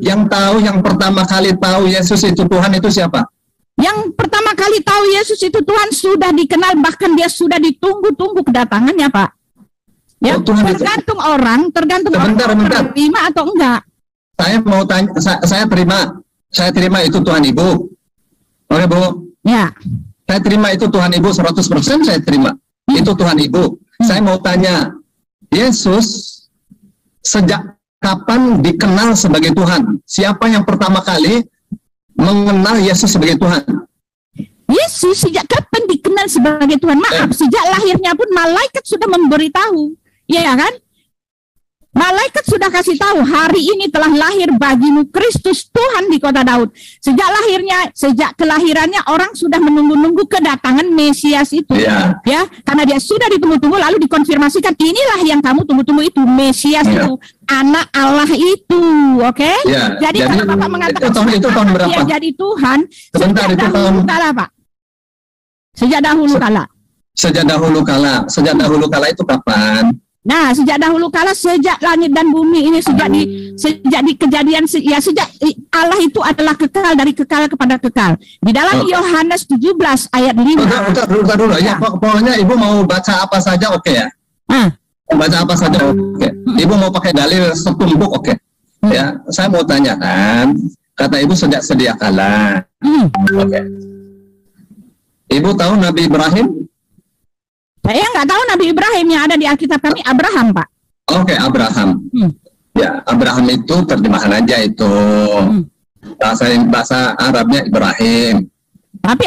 A: Yang pertama kali tahu Yesus itu Tuhan itu siapa?
E: Yang pertama kali tahu Yesus itu Tuhan sudah dikenal, bahkan dia sudah ditunggu-tunggu kedatangannya, Pak. Ya, tergantung orang terima atau enggak.
A: Saya mau tanya, saya terima itu Tuhan Ibu. Oke, Bu?
E: Ya.
A: Saya terima itu Tuhan Ibu 100% saya terima. Itu Tuhan Ibu. Saya mau tanya, Yesus sejak kapan dikenal sebagai Tuhan? Siapa yang pertama kali mengenal Yesus sebagai Tuhan?
E: Yesus sejak kapan dikenal sebagai Tuhan? Maaf, sejak lahirnya pun malaikat sudah memberitahu. Ya kan? Malaikat sudah kasih tahu, hari ini telah lahir bagimu Kristus Tuhan di kota Daud. Sejak kelahirannya orang sudah menunggu-nunggu kedatangan Mesias itu. Ya, karena dia sudah ditunggu-tunggu, lalu dikonfirmasikan, inilah yang kamu tunggu-tunggu itu, Mesias itu, anak Allah itu. Oke? Jadi kalau Bapak mengatakan
A: itu tahun berapa?
E: Dia jadi Tuhan,
A: sebentar,
E: sejak dahulu kala, Pak. Sejak dahulu kala.
A: Sejak dahulu kala itu kapan?
E: Nah, sejak dahulu kala, sejak langit dan bumi ini, sejak di kejadian, sejak Allah itu adalah kekal, dari kekal kepada kekal. Di dalam Yohanes 17 ayat 5.
A: Bentar dulu. Ya, pokoknya Ibu mau baca apa saja oke ya? Baca apa saja oke. Ibu mau pakai dalil setumpuk oke. Ya, saya mau tanyakan, kata Ibu sejak sedia kala. Oke. Ibu tahu Nabi Ibrahim?
E: Saya nggak tahu Nabi Ibrahim, yang ada di Alkitab kami Abraham, Pak.
A: Oke, Abraham. Ya, Abraham itu terjemahan aja itu. Bahasa Arabnya Ibrahim.
E: Tapi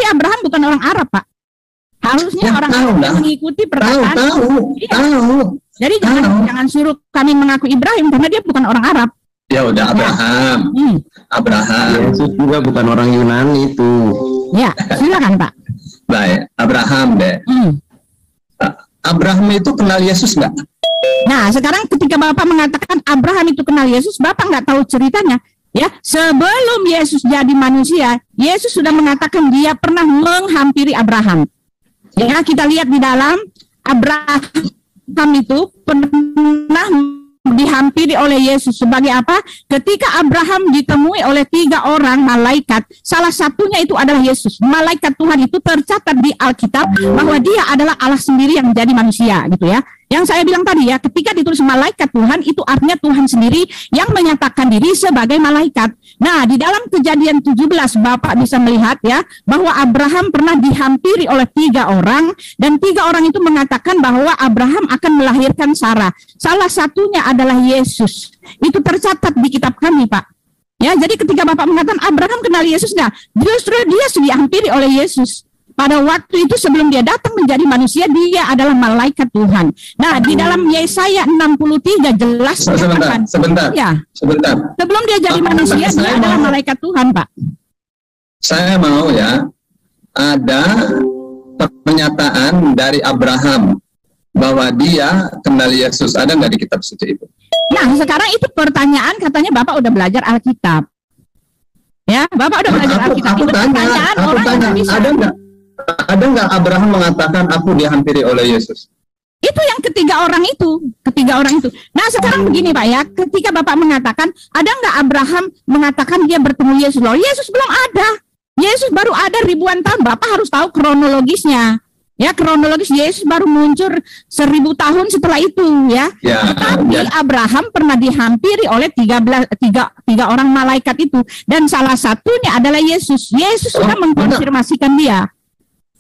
E: Abraham bukan orang Arab, Pak. Harusnya orang Arab yang mengikuti perkataan.
A: Tahu.
E: Jadi jangan suruh kami mengaku Ibrahim karena dia bukan orang Arab.
A: Ya udah, Abraham. Abraham.
G: Yesus juga bukan orang Yunani itu.
E: Ya, silakan Pak.
A: Baik, Abraham deh. Abraham itu kenal Yesus nggak?
E: Nah, sekarang ketika Bapak mengatakan Abraham itu kenal Yesus, Bapak nggak tahu ceritanya. Ya, sebelum Yesus jadi manusia, Yesus sudah mengatakan dia pernah menghampiri Abraham. Ya, kita lihat di dalam Abraham itu pernah dihampiri oleh Yesus. Sebagai apa? Ketika Abraham ditemui oleh 3 orang malaikat, salah satunya itu adalah Yesus. Malaikat Tuhan itu tercatat di Alkitab bahwa dia adalah Allah sendiri yang menjadi manusia, gitu ya. Yang saya bilang tadi ya, ketika ditulis malaikat Tuhan, itu artinya Tuhan sendiri yang menyatakan diri sebagai malaikat. Nah, di dalam Kejadian 17, Bapak bisa melihat ya, bahwa Abraham pernah dihampiri oleh 3 orang, dan 3 orang itu mengatakan bahwa Abraham akan melahirkan Sarah. Salah satunya adalah Yesus. Itu tercatat di kitab kami, Pak. Ya, jadi ketika Bapak mengatakan Abraham kenal Yesus, nah, justru dia dihampiri oleh Yesus. Pada waktu itu sebelum dia datang menjadi manusia, dia adalah malaikat Tuhan. Nah, di dalam Yesaya 63 jelas
A: sebentar.
E: Sebelum dia jadi manusia, dia adalah malaikat Tuhan, Pak.
A: Saya mau ya, ada pernyataan dari Abraham bahwa dia kenal Yesus. Ada nggak di kitab suci itu?
E: Nah, sekarang itu pertanyaan, katanya Bapak udah belajar Alkitab. Ya, Bapak udah belajar Alkitab.
A: Aku tanya, ada nggak Abraham mengatakan aku dihampiri oleh Yesus?
E: Itu yang ketiga orang itu. Nah, sekarang begini Pak ya, ketika Bapak mengatakan, ada nggak Abraham mengatakan dia bertemu Yesus? Loh, Yesus belum ada. Yesus baru ada ribuan tahun. Bapak harus tahu kronologisnya. Ya, kronologis Yesus baru muncul 1000 tahun setelah itu ya. Tapi Abraham pernah dihampiri oleh 3 orang malaikat itu, dan salah satunya adalah Yesus. Yesus sudah mengkonfirmasikan dia.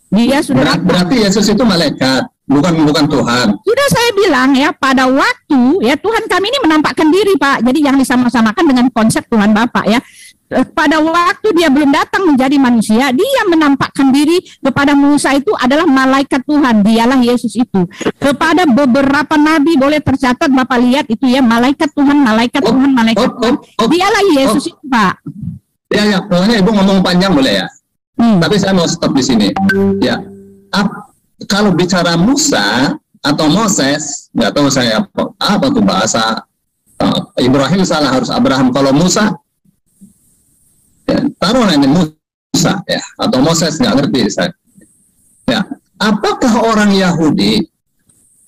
E: Dia sudah
A: berarti Yesus itu malaikat, bukan Tuhan.
E: Sudah saya bilang ya, pada waktu ya Tuhan kami ini menampakkan diri, Pak. Jadi jangan disama-samakan dengan konsep Tuhan Bapak ya. Pada waktu dia belum datang menjadi manusia, dia menampakkan diri kepada Musa itu adalah malaikat Tuhan. Dialah Yesus itu. Kepada beberapa nabi boleh tercatat, Bapak lihat itu ya, malaikat Tuhan. Dialah Yesus itu, Pak.
A: Ya, pokoknya Ibu ngomong panjang boleh ya. Tapi saya mau stop di sini. Ya, kalau bicara Musa atau Moses, nggak tahu saya apa tuh bahasa. Ibrahim salah, harus Abraham. Kalau Musa, ya, taruhlah ini Musa ya, atau Moses, nggak ngerti saya. Ya, apakah orang Yahudi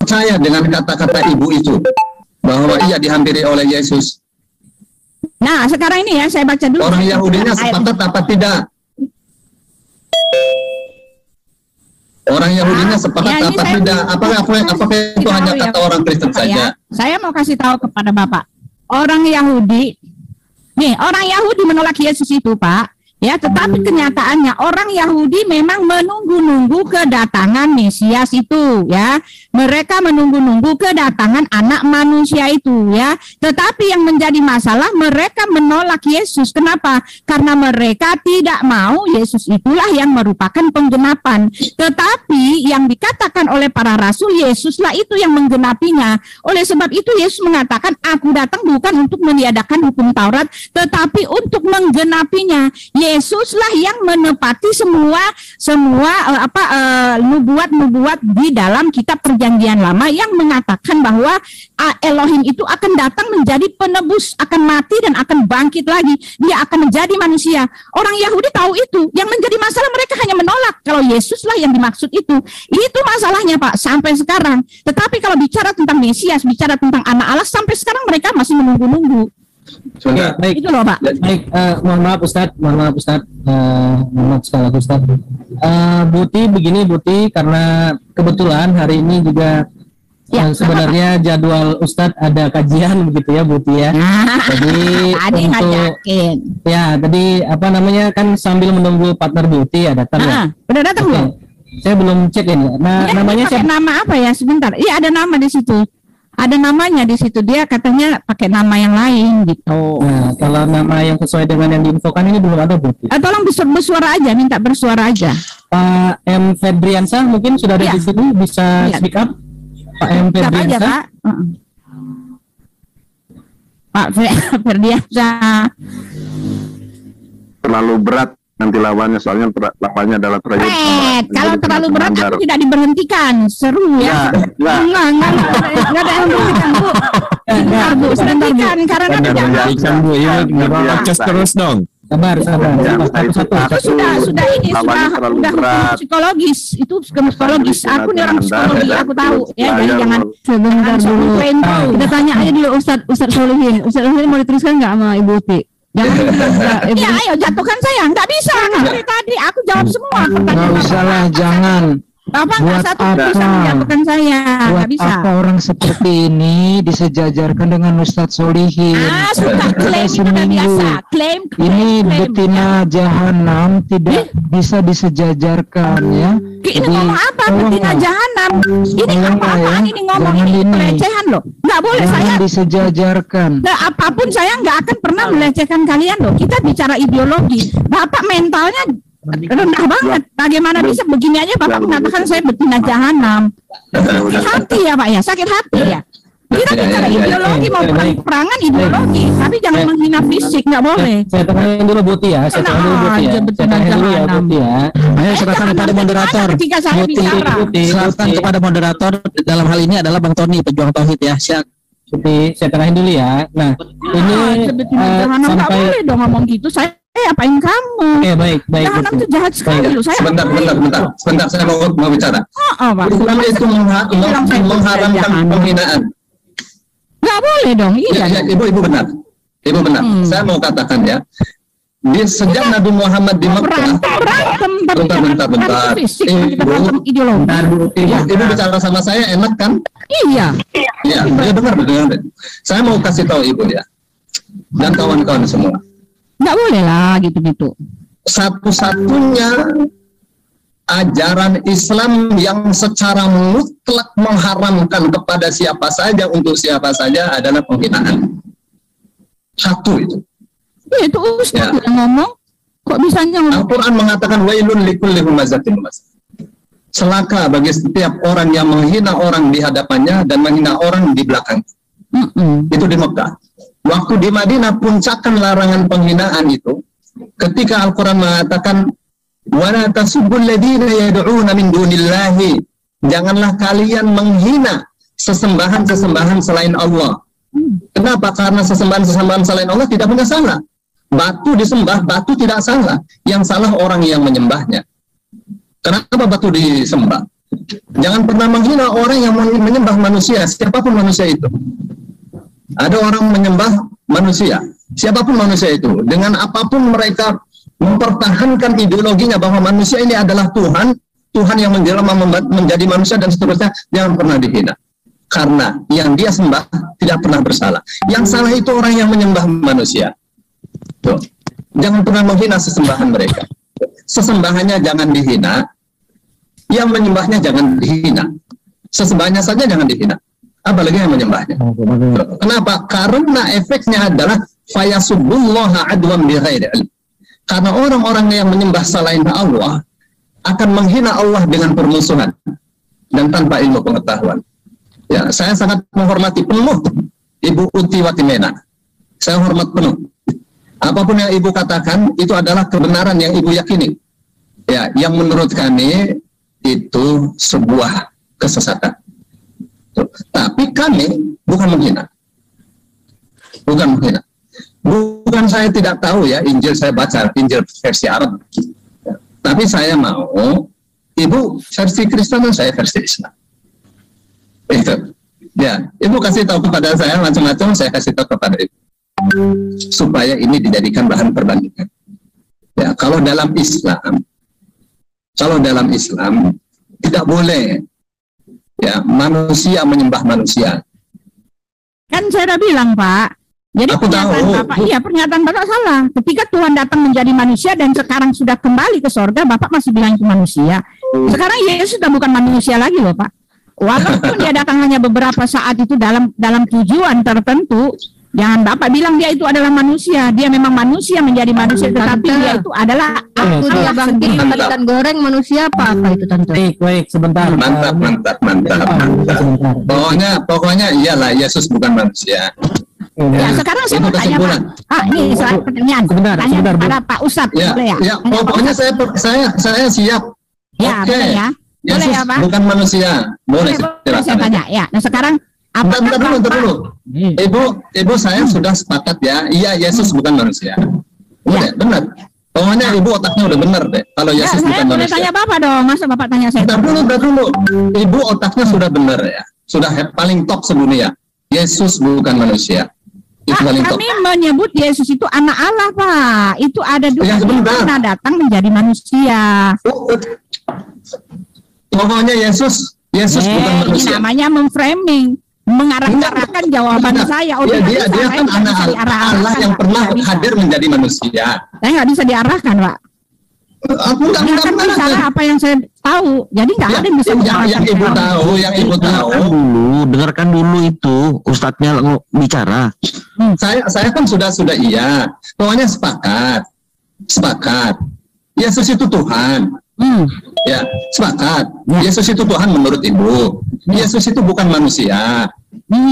A: percaya dengan kata-kata ibu itu bahwa ia dihampiri oleh Yesus?
E: Nah, sekarang ini ya saya baca dulu.
A: Orang Yahudinya sepakat apa tidak? Orang Yahudinya sepakat apa tidak? Apakah itu hanya kata orang Kristen saja?
E: Saya mau kasih tahu kepada Bapak. Orang Yahudi menolak Yesus itu, Pak. Ya, tetapi kenyataannya orang Yahudi memang menunggu-nunggu kedatangan Mesias itu, ya. Mereka menunggu-nunggu kedatangan anak manusia itu, ya. Tetapi yang menjadi masalah, mereka menolak Yesus. Kenapa? Karena mereka tidak mau Yesus itulah yang merupakan penggenapan. Tetapi yang dikatakan oleh para rasul, Yesuslah itu yang menggenapinya. Oleh sebab itu Yesus mengatakan, aku datang bukan untuk meniadakan hukum Taurat, tetapi untuk menggenapinya. Yesuslah yang menepati semua nubuat-nubuat di dalam kitab Perjanjian Lama yang mengatakan bahwa Elohim itu akan datang menjadi penebus, akan mati dan akan bangkit lagi. Dia akan menjadi manusia. Orang Yahudi tahu itu. Yang menjadi masalah mereka hanya menolak kalau Yesuslah yang dimaksud itu. Itu masalahnya, Pak, sampai sekarang. Tetapi kalau bicara tentang Mesias, bicara tentang anak Allah, sampai sekarang mereka masih menunggu-nunggu.
B: Baik.
E: Itu loh, Pak.
B: Baik, mohon maaf Ustadz, mohon maaf sekali lagi Ustadz. Buti begini Buti, karena kebetulan hari ini juga sebenarnya jadwal Ustadz ada kajian begitu ya Buti ya. Jadi tadi apa namanya kan sambil menunggu partner Buti ya datang ya.
E: Udah datang belum?
B: Saya belum cek ini. Namanya siapa?
E: Nama apa ya? Sebentar. Iya, ada nama di situ. Ada namanya di situ, dia katanya pakai nama yang lain gitu.
B: Nah, kalau nama yang sesuai dengan yang diinfokan ini belum ada Buti.
E: Tolong bersuara aja, minta bersuara aja.
B: Pak M. Febriansyah mungkin sudah ada di sini, bisa speak up. Pak M. Febriansyah.
E: Pak Febriansyah.
F: Terlalu berat nanti lawannya, soalnya lawannya adalah trayek.
E: Kalau terlalu berat aku tidak diberhentikan. Seru ya. Enggak ada yang berhentikan, Bu. Sebentar, Bu. Karena nanti
H: jangan Bu, ya terus dong.
B: Sabar.
E: Sudah psikologis. Itu psikologis. Aku nih orang psikologi, aku tahu ya. Jadi jangan sebentar dulu. Kita tanya aja dulu Ustadz Solihin. Ustadz Solihin mau diteruskan nggak sama Ibu Uti? Iya, ayo jatuhkan saya. Nggak bisa. Dari tadi aku jawab semua pertanyaan.
B: Nggak usah lah, jangan.
E: Bapak nggak satu bisa menjatuhkan saya. Nggak bisa.
B: Apa orang seperti ini disejajarkan dengan Ustadz Solihin?
E: Sudah klaim itu udah biasa. Klaim.
B: Ini betina jahanam tidak bisa disejajarkan ya.
E: Ini ngomong apa? Betina jahanam. Ini apa-apaan ini ngomong ini pelecehan loh. Nggak boleh saya.
B: Jangan disejajarkan.
E: Apapun saya nggak akan pernah melecehkan kalian loh. Kita bicara ideologi. Bapak mentalnya rendah banget. Bagaimana bisa begini aja Bapak mengatakan saya betina jahanam? Sakit hati ya Pak ya, sakit hati ya. Kita bicara ideologi, mau perang-perangan ideologi, tapi jangan menghina fisik, nggak boleh.
B: Saya tanyain dulu Buti ya, saya tanyain dulu Buti ya. Saya tanyain dulu ya Buti ya. Ayo silakan kepada moderator. Silakan kepada moderator, dalam hal ini adalah Bang Tony, pejuang tauhid ya. Buti, saya tanyain dulu ya. Nah, ini
E: sampai boleh dong ngomong gitu. Saya apain kamu?
B: Baik.
E: Jahanam itu jahat sekali loh.
A: Sebentar, saya mau bicara. Islam itu mengharamkan penghinaan.
E: Nggak boleh dong. Iya.
A: Ibu benar. Saya mau katakan ya. Sejak Nabi Muhammad di Mekah. Bentar. Ibu bicara sama saya enak kan?
E: Iya.
A: Iya, benar. Saya mau kasih tahu Ibu ya. Dan kawan-kawan semua.
E: Nggak boleh lah gitu-gitu.
A: Satu-satunya ajaran Islam yang secara mutlak mengharamkan kepada siapa saja untuk siapa saja adalah penghinaan. Satu itu.
E: Itu Ustaz yang ngomong. Kok bisa ngomong?
A: Al-Quran mengatakan wailun likulli humazatin lumazah. Celaka bagi setiap orang yang menghina orang di hadapannya dan menghina orang di belakang. Itu di Mekah. Waktu di Madinah puncakkan larangan penghinaan itu ketika Al-Quran mengatakan wala tasubbul ladzina yad'una min dunillahi, janganlah kalian menghina sesembahan-sesembahan selain Allah. Kenapa? Karena sesembahan-sesembahan selain Allah tidak punya salah. Batu disembah, batu tidak salah. Yang salah orang yang menyembahnya. Kenapa batu disembah? Jangan pernah menghina orang yang menyembah manusia, siapapun manusia itu. Ada orang menyembah manusia, siapapun manusia itu, dengan apapun mereka mempertahankan ideologinya bahwa manusia ini adalah Tuhan yang menjelma menjadi manusia dan seterusnya, jangan pernah dihina. Karena yang dia sembah tidak pernah bersalah. Yang salah itu orang yang menyembah manusia. Tuh. Jangan pernah menghina sesembahan mereka. Sesembahannya jangan dihina, yang menyembahnya jangan dihina. Sesembahnya saja jangan dihina. Apalagi yang menyembahnya. Kenapa? Karena efeknya adalah fayasubbullaha adwan bighairi ilm. Karena orang-orang yang menyembah selain Allah akan menghina Allah dengan permusuhan dan tanpa ilmu pengetahuan. Ya, saya sangat menghormati penuh Ibu Uti Watimena. Saya hormat penuh. Apapun yang Ibu katakan itu adalah kebenaran yang Ibu yakini. Ya, yang menurut kami itu sebuah kesesatan. Tapi kami bukan menghina. Bukan menghina. Bukan saya tidak tahu ya, Injil saya baca, Injil versi Arab. Tapi saya mau, Ibu versi Kristen dan saya versi Islam. Itu. Ya, Ibu kasih tahu kepada saya macam-macam, saya kasih tahu kepada Ibu. Supaya ini dijadikan bahan perbandingan. Ya, kalau dalam Islam tidak boleh ya manusia menyembah manusia.
E: Kan saya udah bilang, Pak. Jadi pernyataan Bapak salah. Ketika Tuhan datang menjadi manusia dan sekarang sudah kembali ke sorga, Bapak masih bilang itu manusia. Sekarang Yesus sudah bukan manusia lagi loh, Pak. Walaupun dia datang hanya beberapa saat itu dalam tujuan tertentu, jangan Bapak bilang dia itu adalah manusia. Dia memang manusia menjadi manusia, tetapi dia itu adalah
I: aku dia bangkit ikan goreng manusia apa itu Tante?
B: Baik, sebentar.
A: Mantap. Pokoknya iyalah Yesus bukan manusia.
E: Ya, sekarang saya mau tanya Pak. Ini soal pertanyaan. Tanya kepada Pak Ustadz.
A: Ya, pokoknya saya siap.
E: Ya,
A: oke.
E: Ya. Boleh
A: Yesus
E: ya, Pak?
A: bukan manusia. Boleh
E: saya tanya. Ya, nah sekarang
A: bentar dulu. Ibu saya sudah sepakat ya. Iya, Yesus bukan manusia. Udah, benar. Pokoknya Ibu otaknya udah benar deh. Kalau Yesus bukan manusia.
E: Saya boleh tanya Bapak dong. Masa Bapak tanya saya?
A: Bentar dulu. Ibu otaknya sudah benar ya. Sudah paling top sedunia. Yesus bukan manusia.
E: Kami menyebut Yesus itu anak Allah, Pak. Itu ada dua pernah datang menjadi manusia.
A: Pokoknya Yesus bukan manusia.
E: Ini namanya memframing, mengarah-arahkan jawaban saya.
A: Dia kan anak Allah yang pernah hadir menjadi manusia.
E: Saya nggak bisa diarahkan, Pak.
A: Aku nggak
E: akan bicara apa yang saya tahu. Jadi nggak ada yang bisa
A: yang Ibu tahu.
G: Dengarkan dulu itu ustadznya bicara.
A: Saya kan sudah iya. Pokoknya sepakat. Yesus itu Tuhan. Ya, sepakat. Yesus itu Tuhan menurut Ibu. Yesus itu bukan manusia.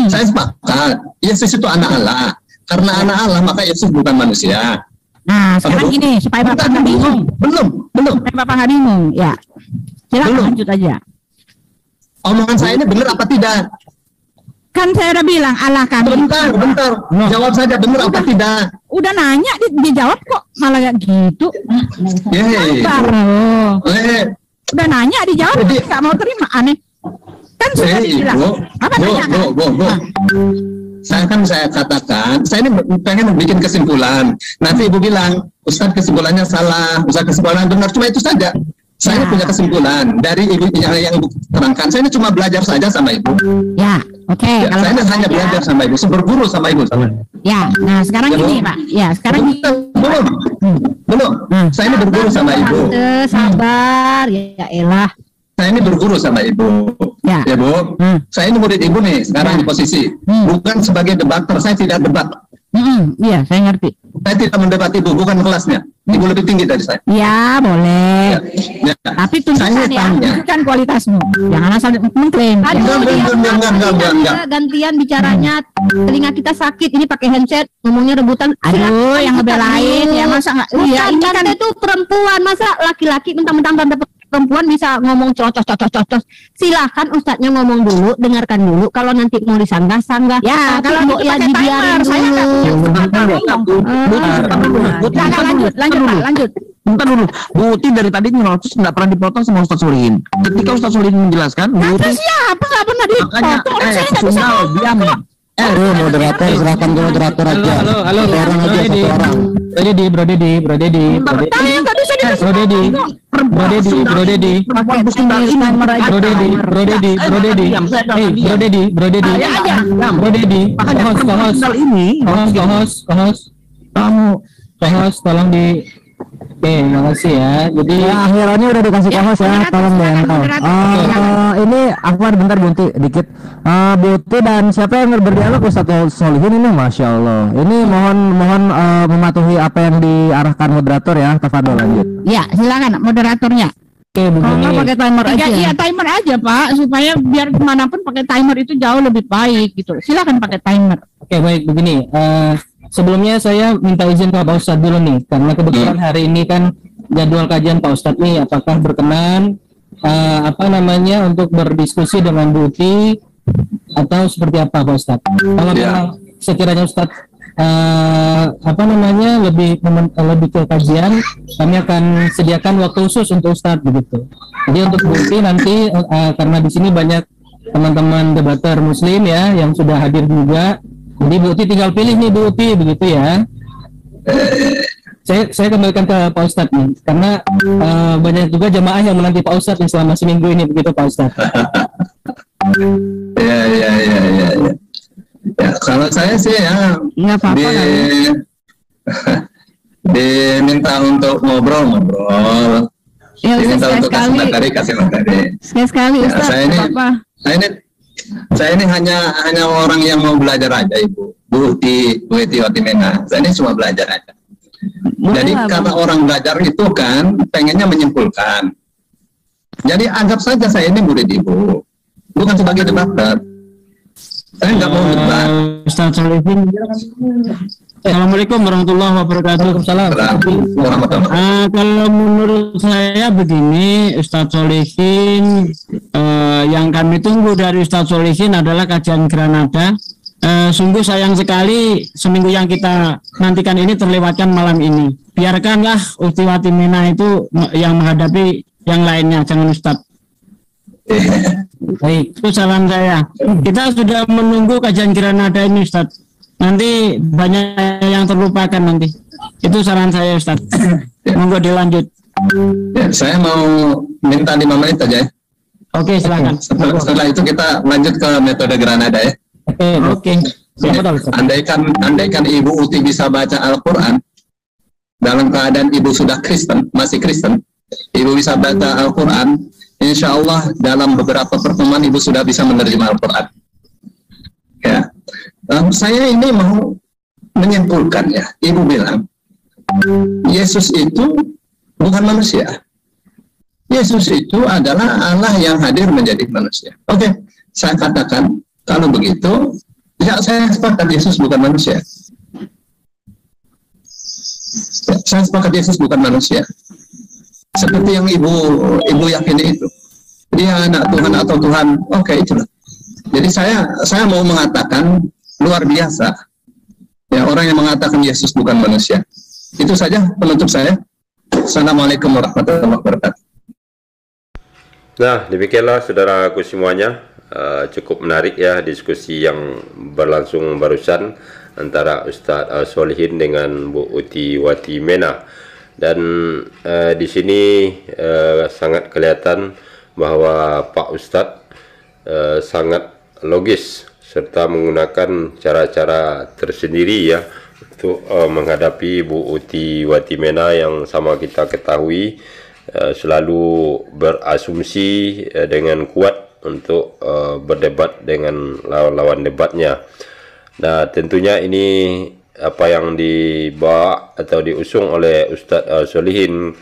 A: Saya sepakat. Yesus itu anak Allah. Karena anak Allah maka Yesus bukan manusia.
E: Nah, sekarang gini, supaya Bapak nggak bingung.
A: Belum.
E: Supaya Bapak nggak bingung, ya. Silakan lanjut aja.
A: Omongan saya ini benar apa tidak?
E: Kan saya udah bilang Allah kami.
A: Bentar. Jawab saja benar apa tidak?
E: Udah nanya, dijawab kok malah kayak gitu. Udah nanya, dijawab, nggak mau terima, aneh. Kan sudah dibilang. Apa nanya?
A: Saya katakan, saya ini pengen bikin kesimpulan. Nanti Ibu bilang, Ustadz kesimpulannya salah, Ustadz kesimpulannya benar. Cuma itu saja. Saya punya kesimpulan dari Ibu yang Ibu terangkan. Saya ini cuma belajar saja sama Ibu.
E: Ya, oke.
A: Saya ini hanya belajar sama Ibu, berguru sama Ibu.
E: Ya, nah sekarang gini Pak. Ya, sekarang
A: belum. Saya ini berguru sama Ibu.
I: Sabar, ya elah.
A: Saya ini berguru sama Ibu, ya Bu. Saya ini murid Ibu nih sekarang di posisi, bukan sebagai debater. Saya tidak debat.
E: Iya, saya ngerti.
A: Saya tidak mendebat Ibu, bukan kelasnya. Ibu lebih tinggi dari saya.
E: Ya, boleh. Ya. Tapi tunjukkan tunjukkan kualitasmu. Jangan asal mengklaim.
I: Enggak. Gantian bicaranya, telinga kita sakit. Ini pakai handset, ngomongnya rebutan.
E: Aduh, yang ngebelain ya masa nggak?
I: Iya, ini kan itu perempuan, masa laki-laki mentang-mentang perempuan bisa ngomong cocos. Silahkan ustadznya ngomong dulu, dengarkan dulu. Kalau nanti mau disanggah.
E: Ya, kalau mau ya dibiarin dulu. Lanjut.
G: Bentar dulu, Buti dari tadi nyerocos nggak pernah dipotong sama Ustadz Solihin. Ketika Ustadz Solihin menjelaskan, Buti
E: siapa nggak pernah dipotong?
G: Makanya, saya nggak bisa diam.
J: Moderator, serahkan ke moderator aja.
B: Halo.
J: Orang aja satu orang.
B: Bro Dedi.
E: Bro Dedi. Tolong di. Oke, makasih ya. Jadi
J: akhirannya udah dikasih host ya, tolong deh. Ini aku ada bentar Bunti dikit. Buti dan siapa yang berdialog Ustadz Solihin ini, masya Allah. Ini mohon mematuhi apa yang diarahkan moderator ya. Tafadhol lanjut.
E: Ya, silakan moderatornya.
B: Oke, begini.
E: Pakai timer aja. Iya, timer aja Pak, supaya biar kemanapun pakai timer itu jauh lebih baik gitu. Silakan pakai timer.
B: Oke, baik begini. sebelumnya saya minta izin ke Pak Ustadz dulu nih, karena kebetulan hari ini kan jadwal kajian Pak Ustadz nih, apakah berkenan untuk berdiskusi dengan Bu Uti atau seperti apa Pak Ustadz? Kalau memang sekiranya Ustadz lebih ke kajian, kami akan sediakan waktu khusus untuk Ustadz begitu. Jadi untuk Bu Uti nanti karena di sini banyak teman-teman debater Muslim ya yang sudah hadir juga. Jadi Bu Uti tinggal pilih nih Bu Uti begitu ya. Saya kembalikan ke Pak Ustadz nih, karena banyak juga jamaah yang menanti Pak Ustadz nih selama seminggu ini begitu Pak Ustadz.
A: Ya, kalau saya sih ya diminta untuk ngobrol.
E: Ya,
A: diminta untuk kasih materi.
E: Sekali Ustaz.
A: Saya ini hanya orang yang mau belajar aja, Ibu. Bu Uti Watimena. Saya ini cuma belajar aja. Jadi karena orang belajar itu kan pengennya menyimpulkan. Jadi anggap saja saya ini murid Ibu, bukan sebagai debater. Saya nggak mau debat.
K: Ustaz Solihin. Assalamualaikum warahmatullahi wabarakatuh. Kalau menurut saya begini, Ustaz Solihin, yang kami tunggu dari Ustaz Solihin adalah kajian Granada. Sungguh sayang sekali seminggu yang kita nantikan ini terlewatkan malam ini. Biarkanlah Uti Watimena itu yang menghadapi yang lainnya, jangan Ustaz. Baik, itu saran saya. Kita sudah menunggu kajian Granada ini Ustaz. Nanti banyak yang terlupakan nanti. Itu saran saya Ustaz. Monggo dilanjut.
A: Ya, saya mau minta 5 menit aja ya.
K: Oke, silakan.
A: Setelah itu kita lanjut ke metode Granada ya.
K: Oke.
A: Andaikan Ibu Uti bisa baca Al-Quran dalam keadaan Ibu sudah masih Kristen, Ibu bisa baca Al-Quran, insya Allah dalam beberapa pertemuan Ibu sudah bisa menerjemah Al-Quran. Ya, saya ini mau menyimpulkan ya. Ibu bilang Yesus itu bukan manusia. Yesus itu adalah Allah yang hadir menjadi manusia. Oke, saya katakan kalau begitu, ya saya sepakat Yesus bukan manusia. Ya, saya sepakat Yesus bukan manusia. Seperti yang ibu yakini itu. Dia anak Tuhan atau Tuhan, oke, itulah. Jadi saya mau mengatakan luar biasa. Ya, orang yang mengatakan Yesus bukan manusia. Itu saja penutup saya. Assalamualaikum warahmatullahi wabarakatuh.
D: Nah, demikianlah saudaraku semuanya. Cukup menarik ya diskusi yang berlangsung barusan antara Ustadz Solihin dengan Bu Uti Watimena. Dan di sini sangat kelihatan bahwa Pak Ustadz sangat logis serta menggunakan cara-cara tersendiri ya untuk menghadapi Bu Uti Watimena yang sama kita ketahui selalu berasumsi dengan kuat untuk berdebat dengan lawan-lawan debatnya. Nah, tentunya ini apa yang dibawa atau diusung oleh Ustadz Solihin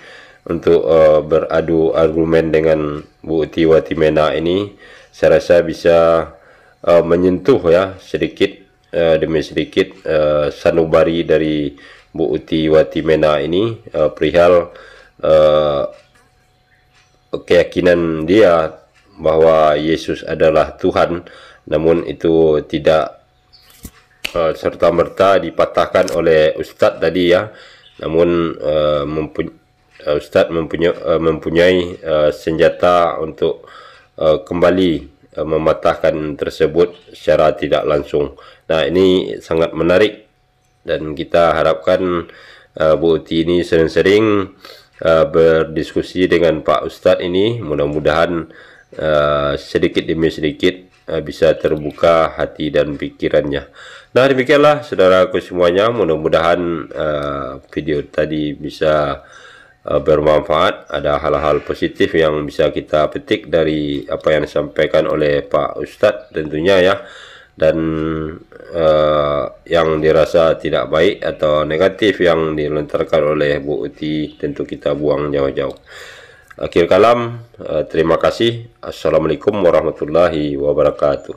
D: untuk beradu argumen dengan Bu Uti Watimena ini, saya rasa bisa menyentuh ya sedikit demi sedikit sanubari dari Bu Uti Watimena ini perihal keyakinan dia bahwa Yesus adalah Tuhan, namun itu tidak serta-merta dipatahkan oleh Ustadz tadi ya, namun Ustadz mempunyai senjata untuk kembali mematahkan tersebut secara tidak langsung. Nah, ini sangat menarik dan kita harapkan Bu Uti ini sering-sering berdiskusi dengan Pak Ustadz ini, mudah-mudahan sedikit demi sedikit bisa terbuka hati dan pikirannya. Nah, demikianlah saudaraku semuanya, mudah-mudahan video tadi bisa bermanfaat, ada hal-hal positif yang bisa kita petik dari apa yang disampaikan oleh Pak Ustadz tentunya ya, dan yang dirasa tidak baik atau negatif yang dilontarkan oleh Bu Uti tentu kita buang jauh-jauh. Akhir kalam, terima kasih. Assalamualaikum warahmatullahi wabarakatuh.